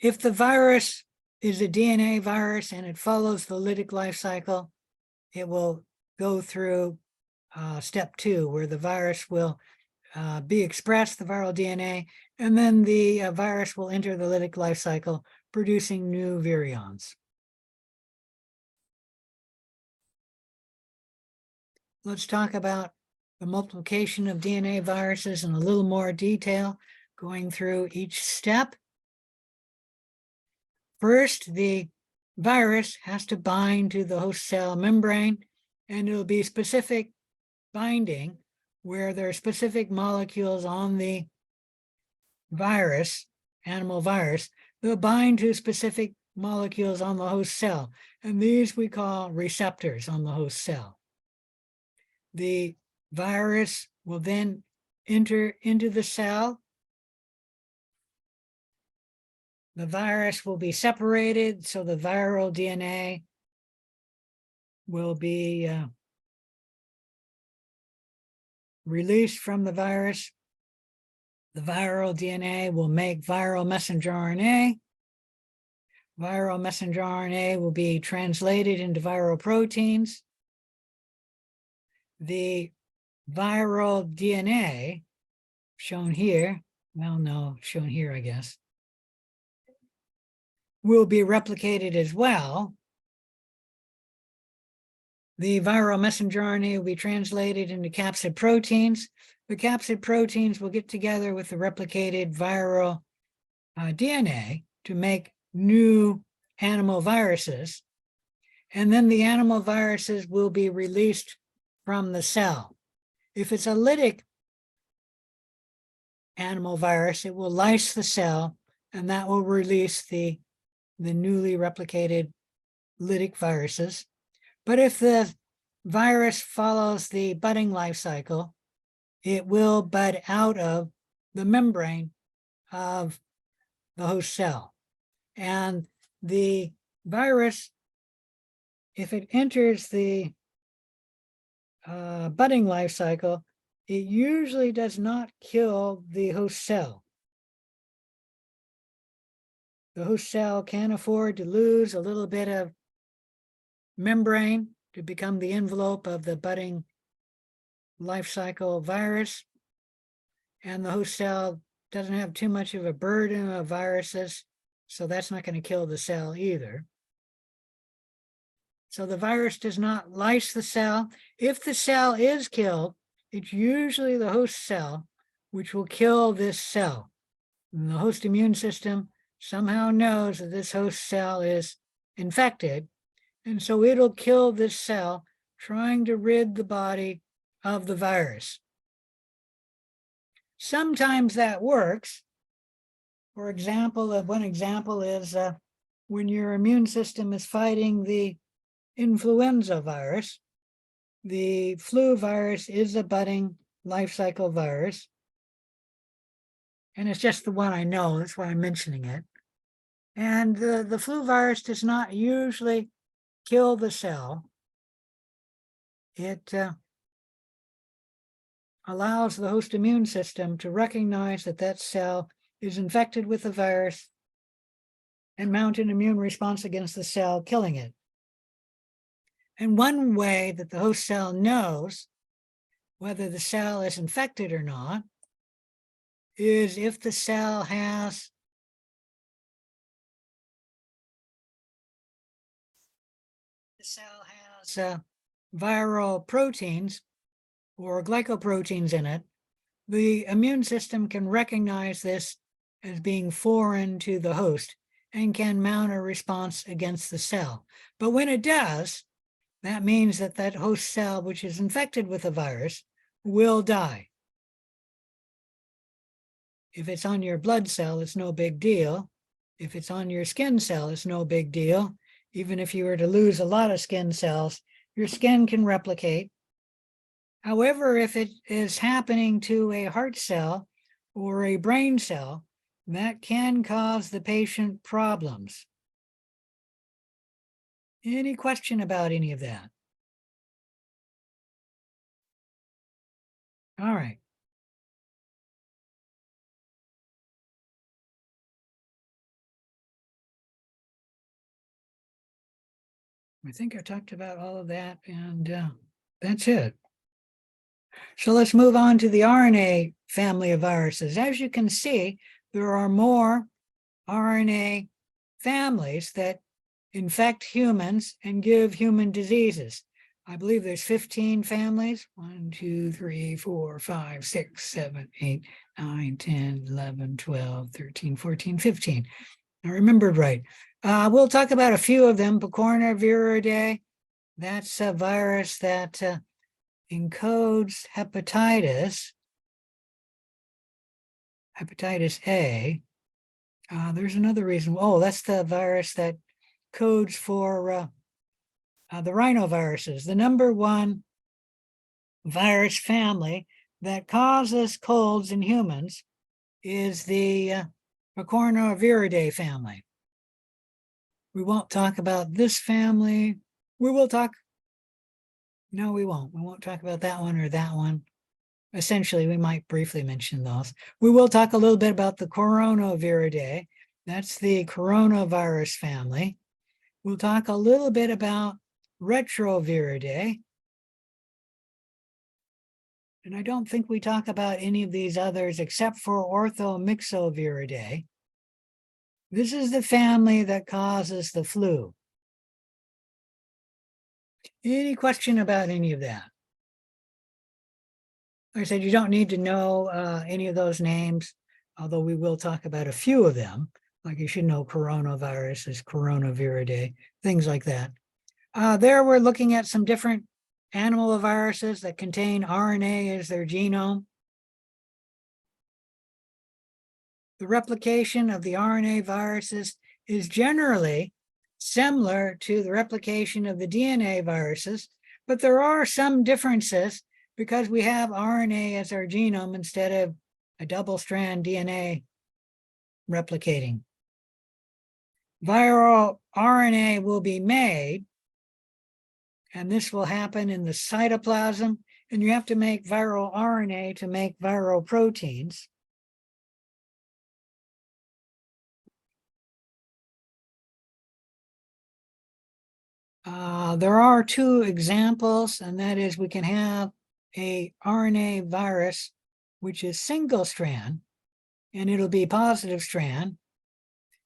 If the virus is a DNA virus and it follows the lytic life cycle, it will go through step 2, where the virus will be expressed, the viral DNA, and then the virus will enter the lytic life cycle, producing new virions. Let's talk about the multiplication of DNA viruses in a little more detail, going through each step. First, the virus has to bind to the host cell membrane, and it'll be specific binding where there are specific molecules on the virus, animal virus, they'll bind to specific molecules on the host cell, and these we call receptors on the host cell. The virus will then enter into the cell. The virus will be separated, so the viral DNA will be released from the virus. The viral DNA will make viral messenger RNA. Viral messenger RNA will be translated into viral proteins. The viral DNA, shown here, well, no, shown here, I guess, will be replicated as well. The viral messenger RNA will be translated into capsid proteins. The capsid proteins will get together with the replicated viral DNA to make new animal viruses. And then the animal viruses will be released from the cell. If it's a lytic animal virus, it will lyse the cell, and that will release the newly replicated lytic viruses. But if the virus follows the budding life cycle, it will bud out of the membrane of the host cell. And the virus, if it enters the budding life cycle, it usually does not kill the host cell. The host cell can afford to lose a little bit of membrane to become the envelope of the budding life cycle virus. And the host cell doesn't have too much of a burden of viruses, so that's not going to kill the cell either. So the virus does not lyse the cell. If the cell is killed, it's usually the host cell which will kill this cell. And the host immune system somehow knows that this host cell is infected, and so it'll kill this cell, trying to rid the body of the virus. Sometimes that works. For example, one example is when your immune system is fighting the influenza virus. The flu virus is a budding life cycle virus. And it's just the one I know, that's why I'm mentioning it. And the flu virus does not usually kill the cell. It allows the host immune system to recognize that that cell is infected with the virus and mount an immune response against the cell, killing it. And one way that the host cell knows whether the cell is infected or not is if the cell has viral proteins or glycoproteins in it. The immune system can recognize this as being foreign to the host and can mount a response against the cell. But when it does, that means that that host cell, which is infected with the virus, will die. If it's on your blood cell, it's no big deal. If it's on your skin cell, it's no big deal. Even if you were to lose a lot of skin cells, your skin can replicate. However, if it is happening to a heart cell or a brain cell, that can cause the patient problems. Any question about any of that? All right. I think I talked about all of that, and that's it. So let's move on to the RNA family of viruses. As you can see, there are more RNA families that infect humans and give human diseases. I believe there's 15 families. 1, 2, 3, 4, 5, 6, 7, 8, 9, 10, 11, 12, 13, 14, 15. I remembered right. We'll talk about a few of them. Picorna viridae, that's a virus that encodes hepatitis A. There's another reason. Oh, that's the virus that codes for the rhinoviruses. The number one virus family that causes colds in humans is the Picornaviridae family. We won't talk about this family. We will talk. No, we won't. We won't talk about that one or that one. Essentially, we might briefly mention those. We will talk a little bit about the Coronaviridae. That's the coronavirus family. We'll talk a little bit about Retroviridae. And I don't think we talk about any of these others except for Orthomyxoviridae. This is the family that causes the flu. Any question about any of that? Like I said, you don't need to know any of those names, although we will talk about a few of them. Like you should know coronavirus is Coronaviridae, things like that. There we're looking at some different animal viruses that contain RNA as their genome. The replication of the RNA viruses is generally similar to the replication of the DNA viruses, but there are some differences because we have RNA as our genome instead of a double-strand DNA replicating. Viral RNA will be made, and this will happen in the cytoplasm, and you have to make viral RNA to make viral proteins. There are two examples, and that is we can have a RNA virus, which is single strand, and it'll be positive strand.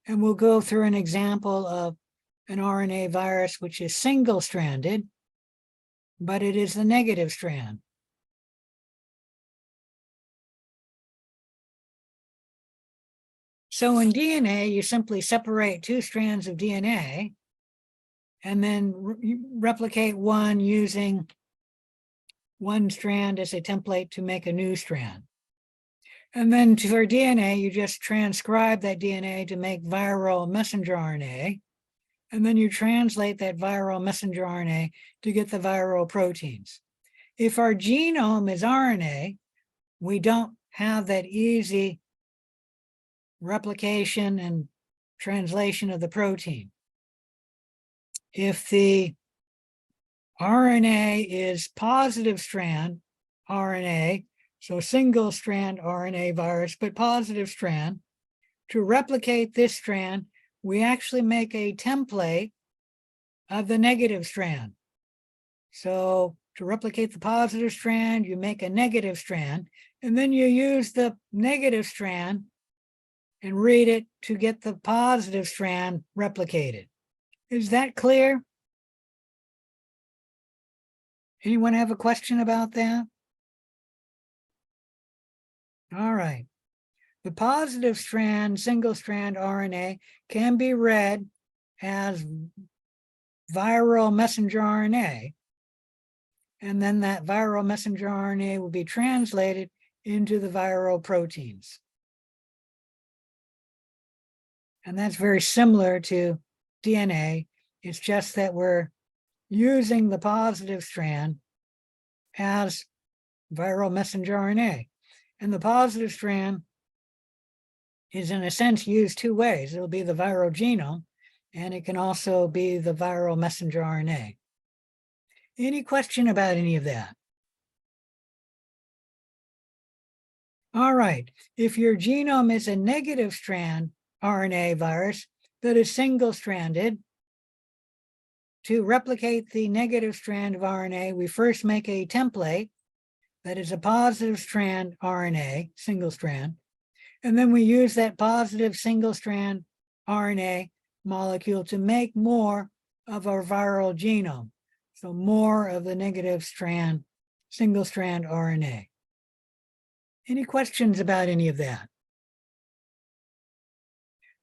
And we'll go through an example of an RNA virus, which is single stranded, but it is the negative strand. So in DNA, you simply separate two strands of DNA and then replicate one using one strand as a template to make a new strand. And then for DNA, you just transcribe that DNA to make viral messenger RNA. And then you translate that viral messenger RNA to get the viral proteins. If our genome is RNA, we don't have that easy replication and translation of the protein. If the RNA is positive strand RNA, so single strand RNA virus, but positive strand, to replicate this strand, we actually make a template of the negative strand. So to replicate the positive strand, you make a negative strand, and then you use the negative strand and read it to get the positive strand replicated. Is that clear? Anyone have a question about that? All right. The positive strand, single strand RNA can be read as viral messenger RNA. And then that viral messenger RNA will be translated into the viral proteins. And that's very similar to DNA. It's just that we're using the positive strand as viral messenger RNA. And the positive strand is in a sense used two ways. It'll be the viral genome, and it can also be the viral messenger RNA. Any question about any of that? All right, if your genome is a negative strand RNA virus that is single-stranded, to replicate the negative strand of RNA, we first make a template that is a positive strand RNA, single strand, and then we use that positive single strand RNA molecule to make more of our viral genome. So more of the negative strand, single strand RNA. Any questions about any of that?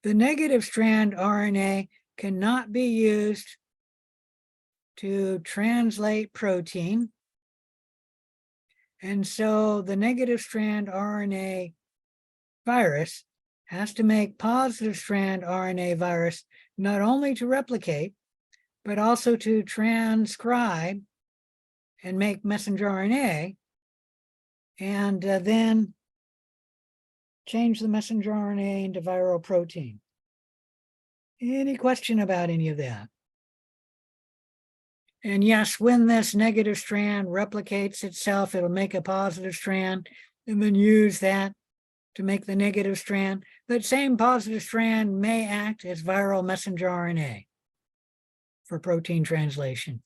The negative strand RNA cannot be used to translate protein. And so the negative strand RNA virus has to make positive strand RNA virus not only to replicate, but also to transcribe and make messenger RNA, and then change the messenger RNA into viral protein. Any question about any of that? And yes, when this negative strand replicates itself, it'll make a positive strand and then use that to make the negative strand. That same positive strand may act as viral messenger RNA for protein translation.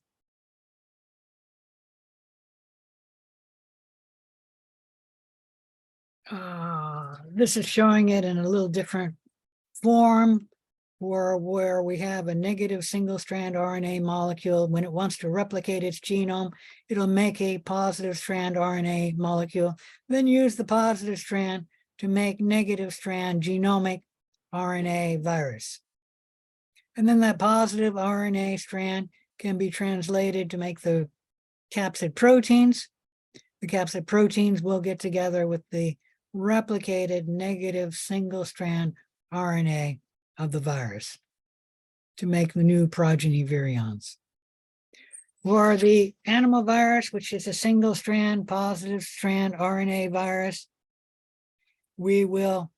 This is showing it in a little different form, where we have a negative single strand RNA molecule. When it wants to replicate its genome, it'll make a positive strand RNA molecule, then use the positive strand to make negative strand genomic RNA virus. And then that positive RNA strand can be translated to make the capsid proteins. The capsid proteins will get together with the replicated negative single strand RNA of the virus to make the new progeny virions. For the animal virus, which is a single strand, positive strand RNA virus, we will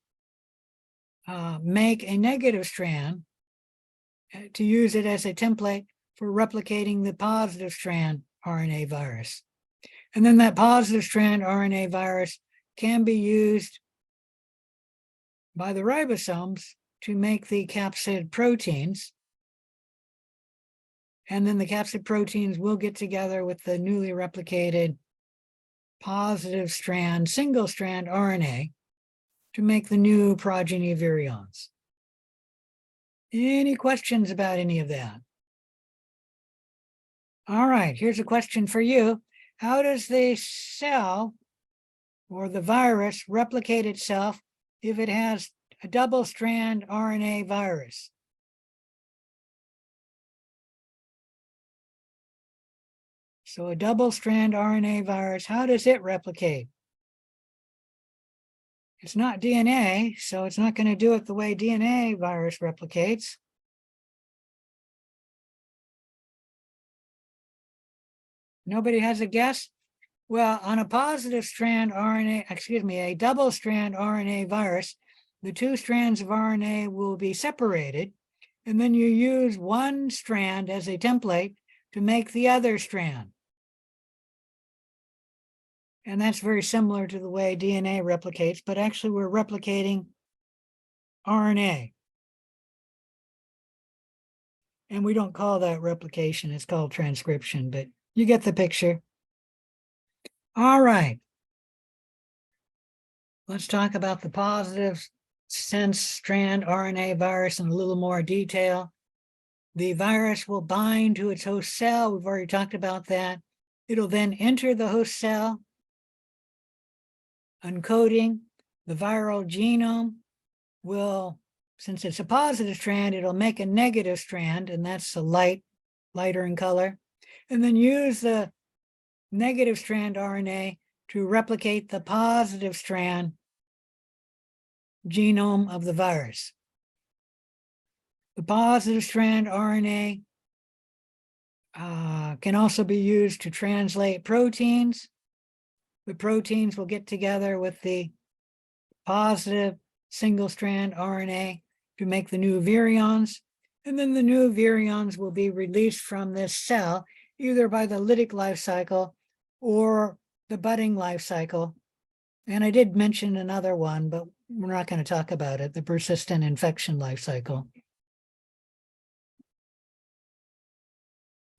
make a negative strand to use it as a template for replicating the positive strand RNA virus. And then that positive strand RNA virus can be used by the ribosomes to make the capsid proteins. And then the capsid proteins will get together with the newly replicated positive strand, single strand RNA to make the new progeny virions. Any questions about any of that? All right, here's a question for you. How does the cell or the virus replicate itself if it has a double strand RNA virus? So a double strand RNA virus, how does it replicate? It's not DNA, so it's not going to do it the way DNA virus replicates. Nobody has a guess? Well, on a positive strand RNA, a double strand RNA virus, the two strands of RNA will be separated, and then you use one strand as a template to make the other strand. And that's very similar to the way DNA replicates, but actually we're replicating RNA. And we don't call that replication, it's called transcription, but you get the picture. All right. Let's talk about the positive sense strand RNA virus in a little more detail. The virus will bind to its host cell. We've already talked about that. It'll then enter the host cell, uncoding. The viral genome will, since it's a positive strand, it'll make a negative strand, and that's a lighter in color, and then use the negative strand RNA to replicate the positive strand genome of the virus. The positive strand RNA can also be used to translate proteins. The proteins will get together with the positive single-strand RNA to make the new virions. And then the new virions will be released from this cell, either by the lytic life cycle or the budding life cycle. And I did mention another one, but we're not going to talk about it, the persistent infection life cycle.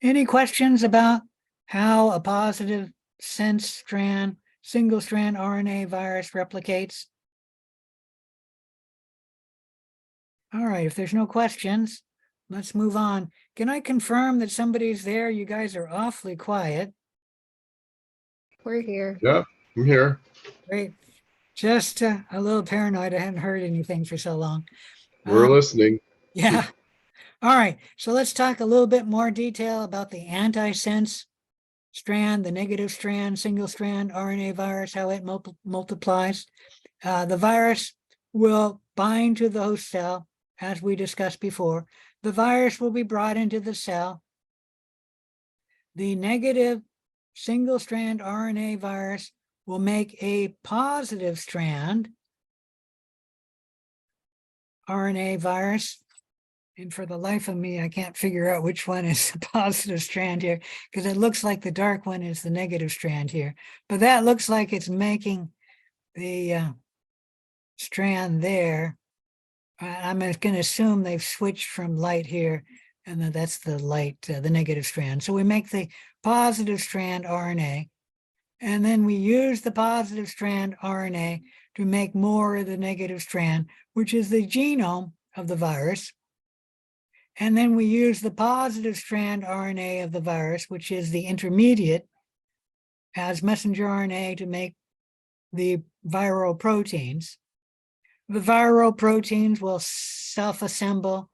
Any questions about how a positive sense strand, single-strand RNA virus replicates? All right, if there's no questions, let's move on. Can I confirm that somebody's there? You guys are awfully quiet. We're here. Yep, I'm here. Great. Just a little paranoid. I hadn't heard anything for so long. We're listening. Yeah. All right. So let's talk a little bit more detail about the antisense strand, the negative strand, single strand RNA virus, how it multiplies. The virus will bind to the host cell, as we discussed before. The virus will be brought into the cell. The negative single strand RNA virus will make a positive strand RNA virus. And for the life of me, I can't figure out which one is the positive strand here, because it looks like the dark one is the negative strand here. But that looks like it's making the strand there. I'm going to assume they've switched from light here, and then that's the light, the negative strand. So we make the positive strand RNA, and then we use the positive strand RNA to make more of the negative strand, which is the genome of the virus. And then we use the positive strand RNA of the virus, which is the intermediate, as messenger RNA to make the viral proteins. The viral proteins will self-assemble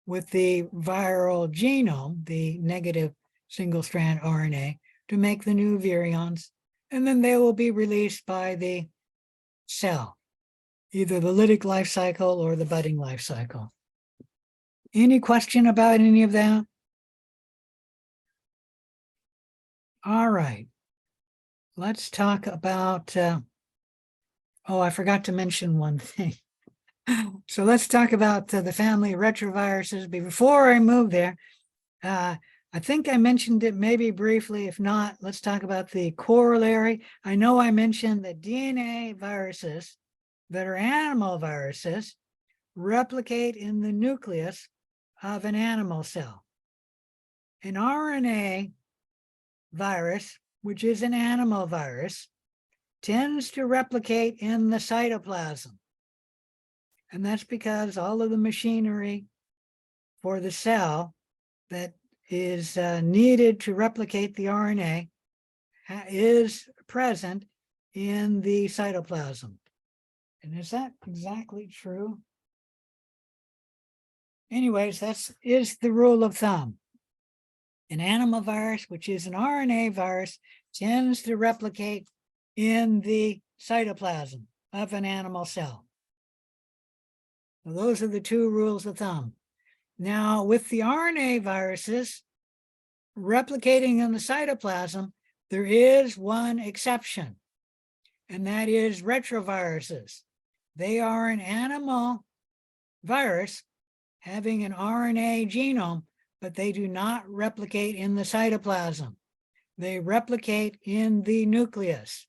with the viral genome, the negative single-strand RNA, to make the new virions, and then they will be released by the cell, either the lytic life cycle or the budding life cycle. Any question about any of that? All right. Let's talk about, oh, I forgot to mention one thing. So let's talk about the family of retroviruses. Before I move there, I think I mentioned it maybe briefly. If not, let's talk about the corollary. I know I mentioned that DNA viruses that are animal viruses replicate in the nucleus of an animal cell. An RNA virus, which is an animal virus, tends to replicate in the cytoplasm. And that's because all of the machinery for the cell that is needed to replicate the RNA is present in the cytoplasm. And is that exactly true? Anyways, that is the rule of thumb. An animal virus, which is an RNA virus, tends to replicate in the cytoplasm of an animal cell. So those are the two rules of thumb. Now, with the RNA viruses replicating in the cytoplasm, there is one exception, and that is retroviruses. They are an animal virus having an RNA genome, but they do not replicate in the cytoplasm. They replicate in the nucleus.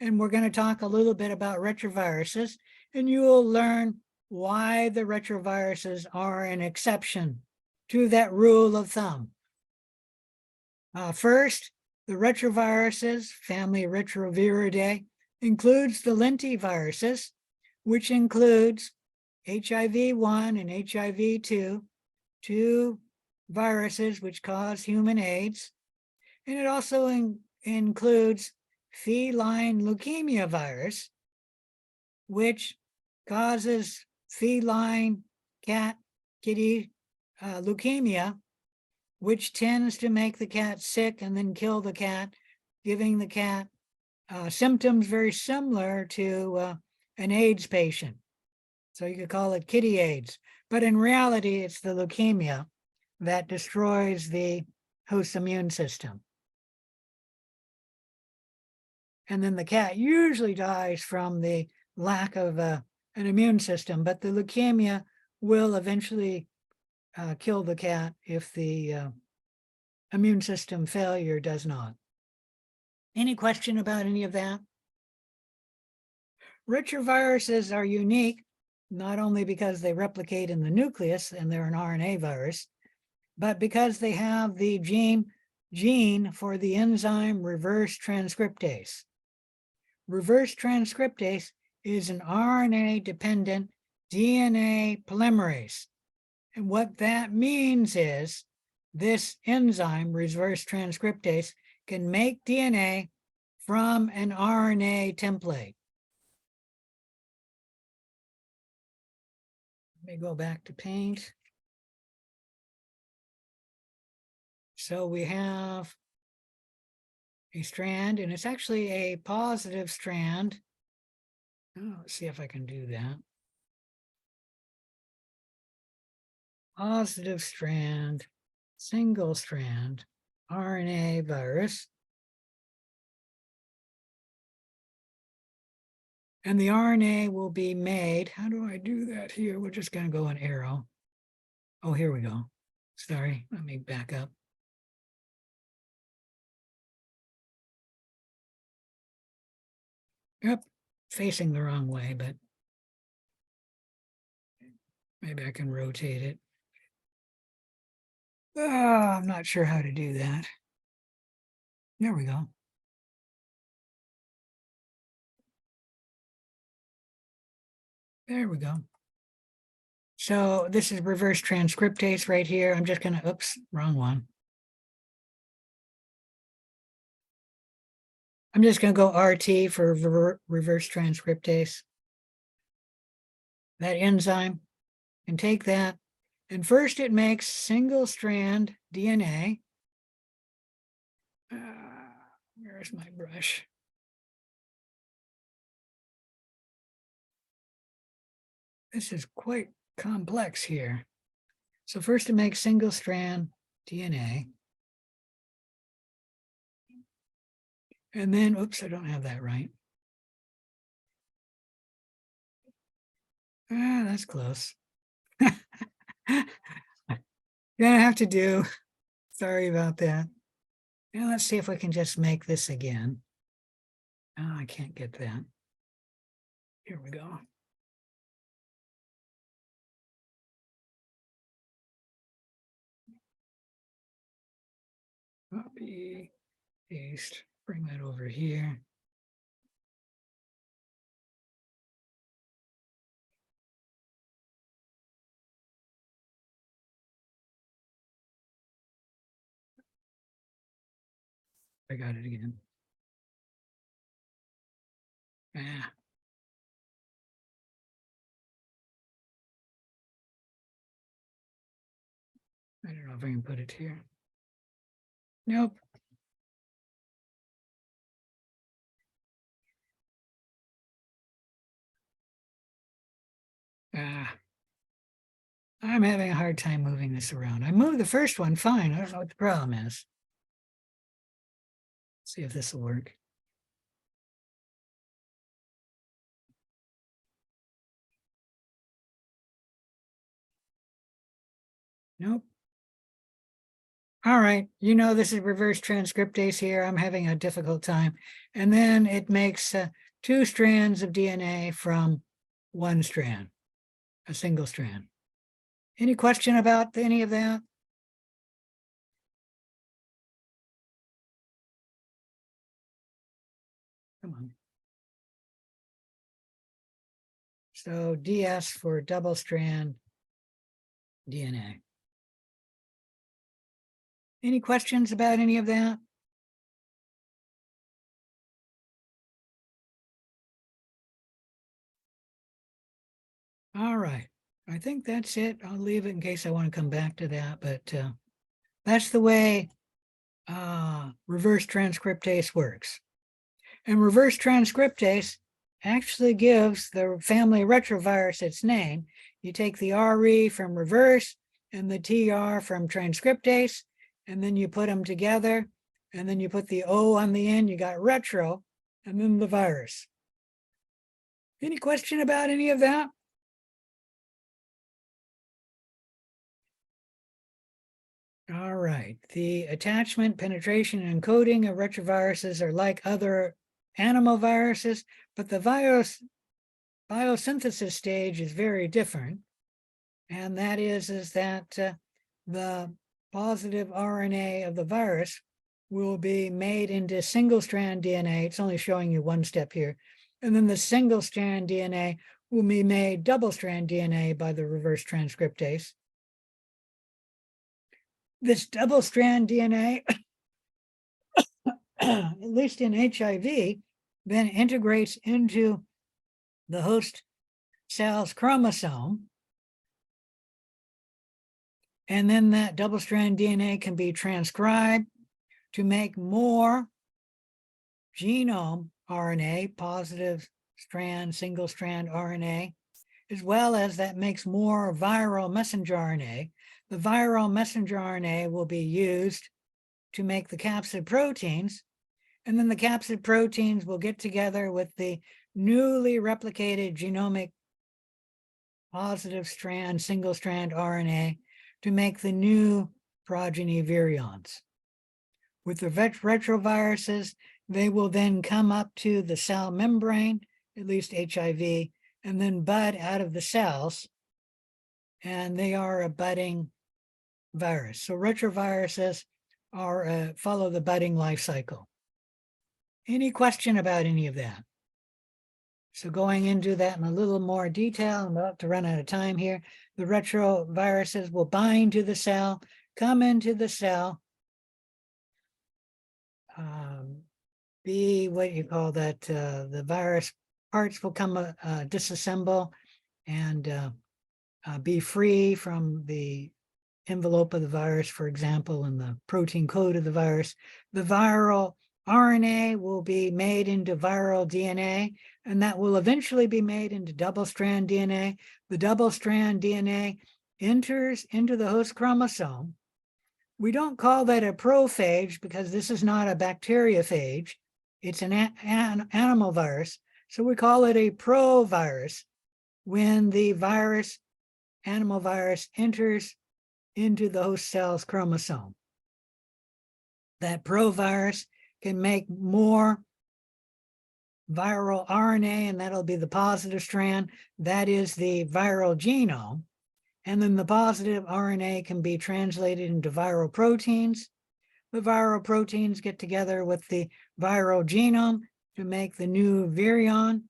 And we're going to talk a little bit about retroviruses, and you will learn why the retroviruses are an exception to that rule of thumb. First, the retroviruses, family Retroviridae, includes the lentiviruses, which includes HIV-1 and HIV-2, two viruses which cause human AIDS. And it also includes feline leukemia virus, which causes feline kitty leukemia, which tends to make the cat sick and then kill the cat, giving the cat symptoms very similar to an AIDS patient. So you could call it kitty AIDS, but in reality, it's the leukemia that destroys the host immune system. And then the cat usually dies from the lack of an immune system, but the leukemia will eventually kill the cat if the immune system failure does not. Any question about any of that? Retroviruses are unique, not only because they replicate in the nucleus and they're an RNA virus, but because they have the gene for the enzyme reverse transcriptase. Reverse transcriptase is an RNA-dependent DNA polymerase. And what that means is this enzyme, reverse transcriptase, can make DNA from an RNA template. Let me go back to Paint. So we have a strand, and it's actually a positive strand. Oh, let's see if I can do that. Positive strand, single strand, RNA virus. And the RNA will be made. How do I do that here? We're just going to go an arrow. Oh, here we go. Sorry, let me back up. Yep, facing the wrong way, but maybe I can rotate it. Oh, I'm not sure how to do that. There we go. There we go. So this is reverse transcriptase right here. I'm just going to, oops, wrong one. I'm just going to go RT for reverse transcriptase. That enzyme can take that. And first it makes single strand DNA. Where's my brush? This is quite complex here. So first it makes single strand DNA. And then, oops, I don't have that right. That's close. Gonna have to do. Sorry about that. Now let's see if we can just make this again. Oh, I can't get that. Here we go. Copy, paste, bring that over here. I got it again. Ah. I don't know if I can put it here. Nope. I'm having a hard time moving this around. I moved the first one fine. I don't know what the problem is. Let's see if this will work. Nope. All right, you know, this is reverse transcriptase here. I'm having a difficult time. And then it makes 2 strands of DNA from 1 strand, a single strand. Any question about any of that? Come on. So DS for double strand DNA. Any questions about any of that? All right, I think that's it. I'll leave it in case I want to come back to that, but that's the way reverse transcriptase works. And reverse transcriptase actually gives the family retrovirus its name. You take the RE from reverse and the TR from transcriptase, and then you put them together, and then you put the O on the end, you got retro, and then the virus. Any question about any of that? All right, the attachment, penetration, and encoding of retroviruses are like other animal viruses, but the biosynthesis stage is very different. And that is that the positive RNA of the virus will be made into single-strand DNA. It's only showing you one step here. And then the single-strand DNA will be made double-strand DNA by the reverse transcriptase. This double-strand DNA, at least in HIV, then integrates into the host cell's chromosome. And then that double-strand DNA can be transcribed to make more genome RNA, positive strand, single strand RNA, as well as that makes more viral messenger RNA. The viral messenger RNA will be used to make the capsid proteins, and then the capsid proteins will get together with the newly replicated genomic positive strand, single strand RNA to make the new progeny virions. With the retroviruses, they will then come up to the cell membrane, at least HIV, and then bud out of the cells, and they are a budding virus. So retroviruses are follow the budding life cycle. Any question about any of that? So going into that in a little more detail, I'm about to run out of time here. The retroviruses will bind to the cell, come into the cell, be what you call that, the virus parts will come disassemble and be free from the envelope of the virus, for example, and the protein code of the virus. The viral RNA will be made into viral DNA, and that will eventually be made into double-strand DNA. The double-strand DNA enters into the host chromosome. We don't call that a prophage because this is not a bacteriophage. It's an animal virus. So we call it a provirus when the virus, animal virus, enters into the host cell's chromosome. That provirus can make more viral RNA, and that'll be the positive strand. That is the viral genome. And then the positive RNA can be translated into viral proteins. The viral proteins get together with the viral genome to make the new virion.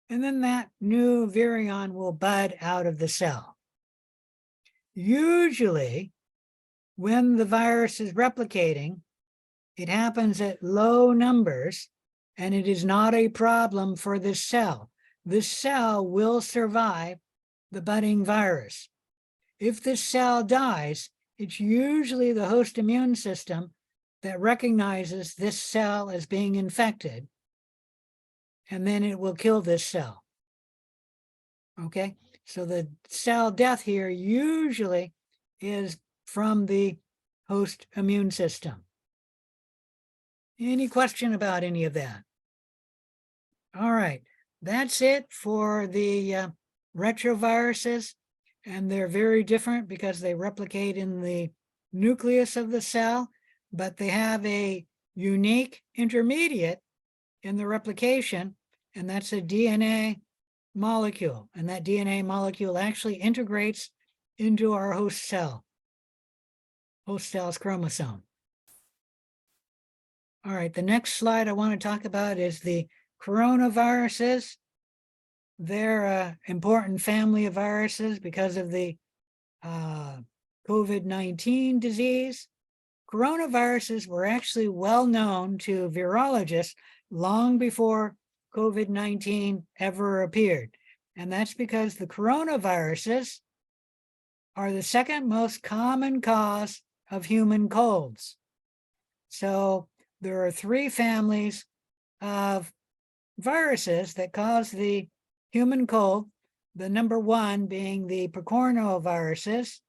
And then that new virion will bud out of the cell. Usually, when the virus is replicating, it happens at low numbers, and it is not a problem for this cell. This cell will survive the budding virus. If this cell dies, it's usually the host immune system that recognizes this cell as being infected, and then it will kill this cell. Okay, so the cell death here usually is from the host immune system. Any question about any of that? All right, that's it for the retroviruses, and they're very different because they replicate in the nucleus of the cell, but they have a unique intermediate in the replication, and that's a DNA molecule. And that DNA molecule actually integrates into our host cell's chromosome. All right, the next slide I want to talk about is the coronaviruses. They're an important family of viruses because of the COVID-19 disease. Coronaviruses were actually well known to virologists long before COVID-19 ever appeared. And that's because the coronaviruses are the second most common cause of human colds. So there are three families of viruses that cause the human cold, the number one being the picornaviruses,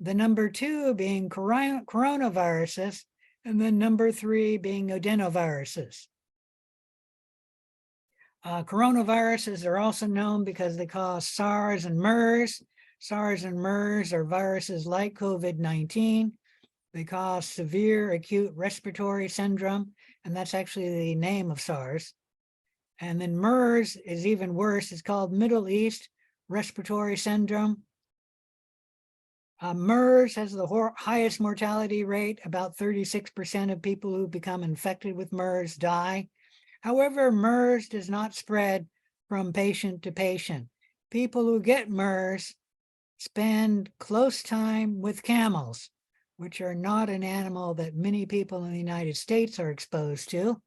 the number two being coronaviruses, and then number three being adenoviruses. Coronaviruses are also known because they cause SARS and MERS. SARS and MERS are viruses like COVID-19. They cause severe acute respiratory syndrome, and that's actually the name of SARS. And then MERS is even worse. It's called Middle East Respiratory Syndrome. MERS has the highest mortality rate. About 36% of people who become infected with MERS die. However, MERS does not spread from patient to patient. People who get MERS spend close time with camels, which are not an animal that many people in the United States are exposed to.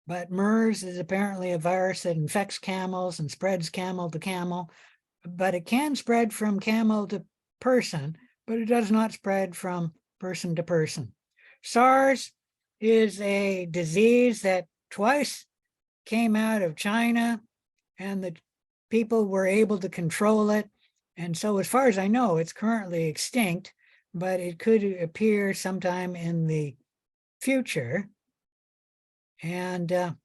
But MERS is apparently a virus that infects camels and spreads camel to camel, but it can spread from camel to person, but it does not spread from person to person. SARS is a disease that twice came out of China, and the people were able to control it. And so as far as I know, it's currently extinct, but it could appear sometime in the future. And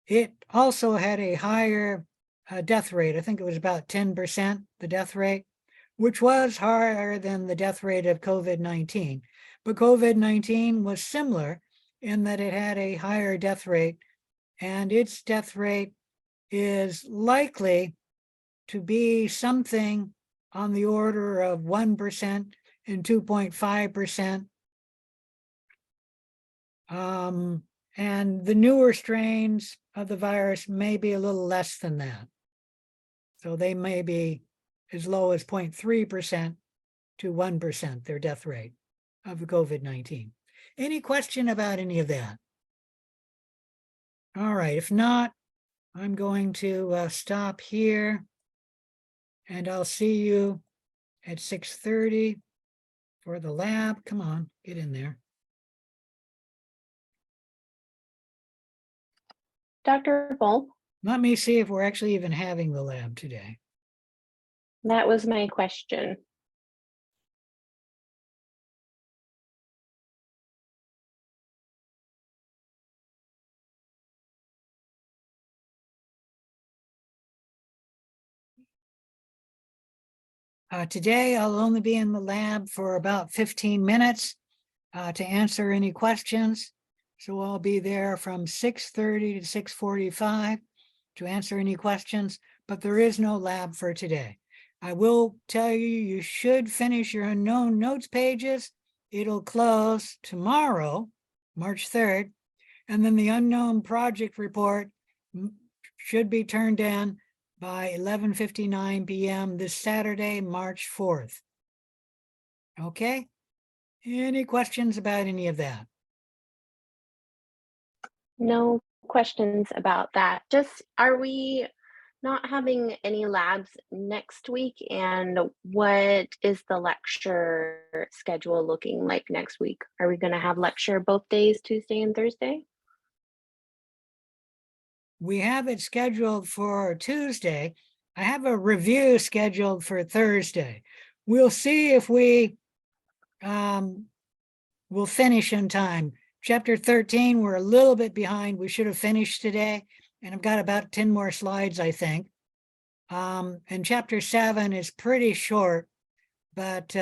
it also had a higher death rate. I think it was about 10%, the death rate, which was higher than the death rate of COVID-19. But COVID-19 was similar in that it had a higher death rate, and its death rate is likely to be something on the order of 1% and 2.5%. And the newer strains of the virus may be a little less than that. So they may be as low as 0.3% to 1%, their death rate of COVID-19. Any question about any of that? All right, if not, I'm going to stop here, and I'll see you at 6:30 for the lab. Come on, get in there. Dr. Volk, Let me see if we're actually even having the lab today. that was my question. Today, I'll only be in the lab for about 15 minutes to answer any questions. So I'll be there from 6:30 to 6:45 to answer any questions, but there is no lab for today. I will tell you, you should finish your unknown notes pages. It'll close tomorrow, March 3rd, and then the unknown project report should be turned in by 11:59 p.m. this Saturday, March 4th. Okay? Any questions about any of that? No questions about that. Just, are we not having any labs next week? And what is the lecture schedule looking like next week? Are we going to have lecture both days, Tuesday and Thursday? We have it scheduled for Tuesday. I have a review scheduled for Thursday. We'll see if we will finish in time. Chapter 13, we're a little bit behind. We should have finished today, and I've got about 10 more slides, I think. And chapter 7 is pretty short, but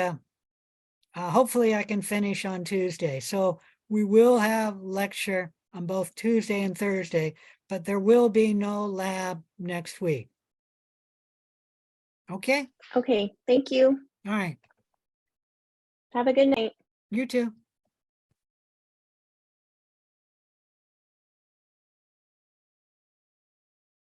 hopefully I can finish on Tuesday. So we will have lecture on both Tuesday and Thursday, but there will be no lab next week. Okay? Okay, thank you. All right. Have a good night. You too.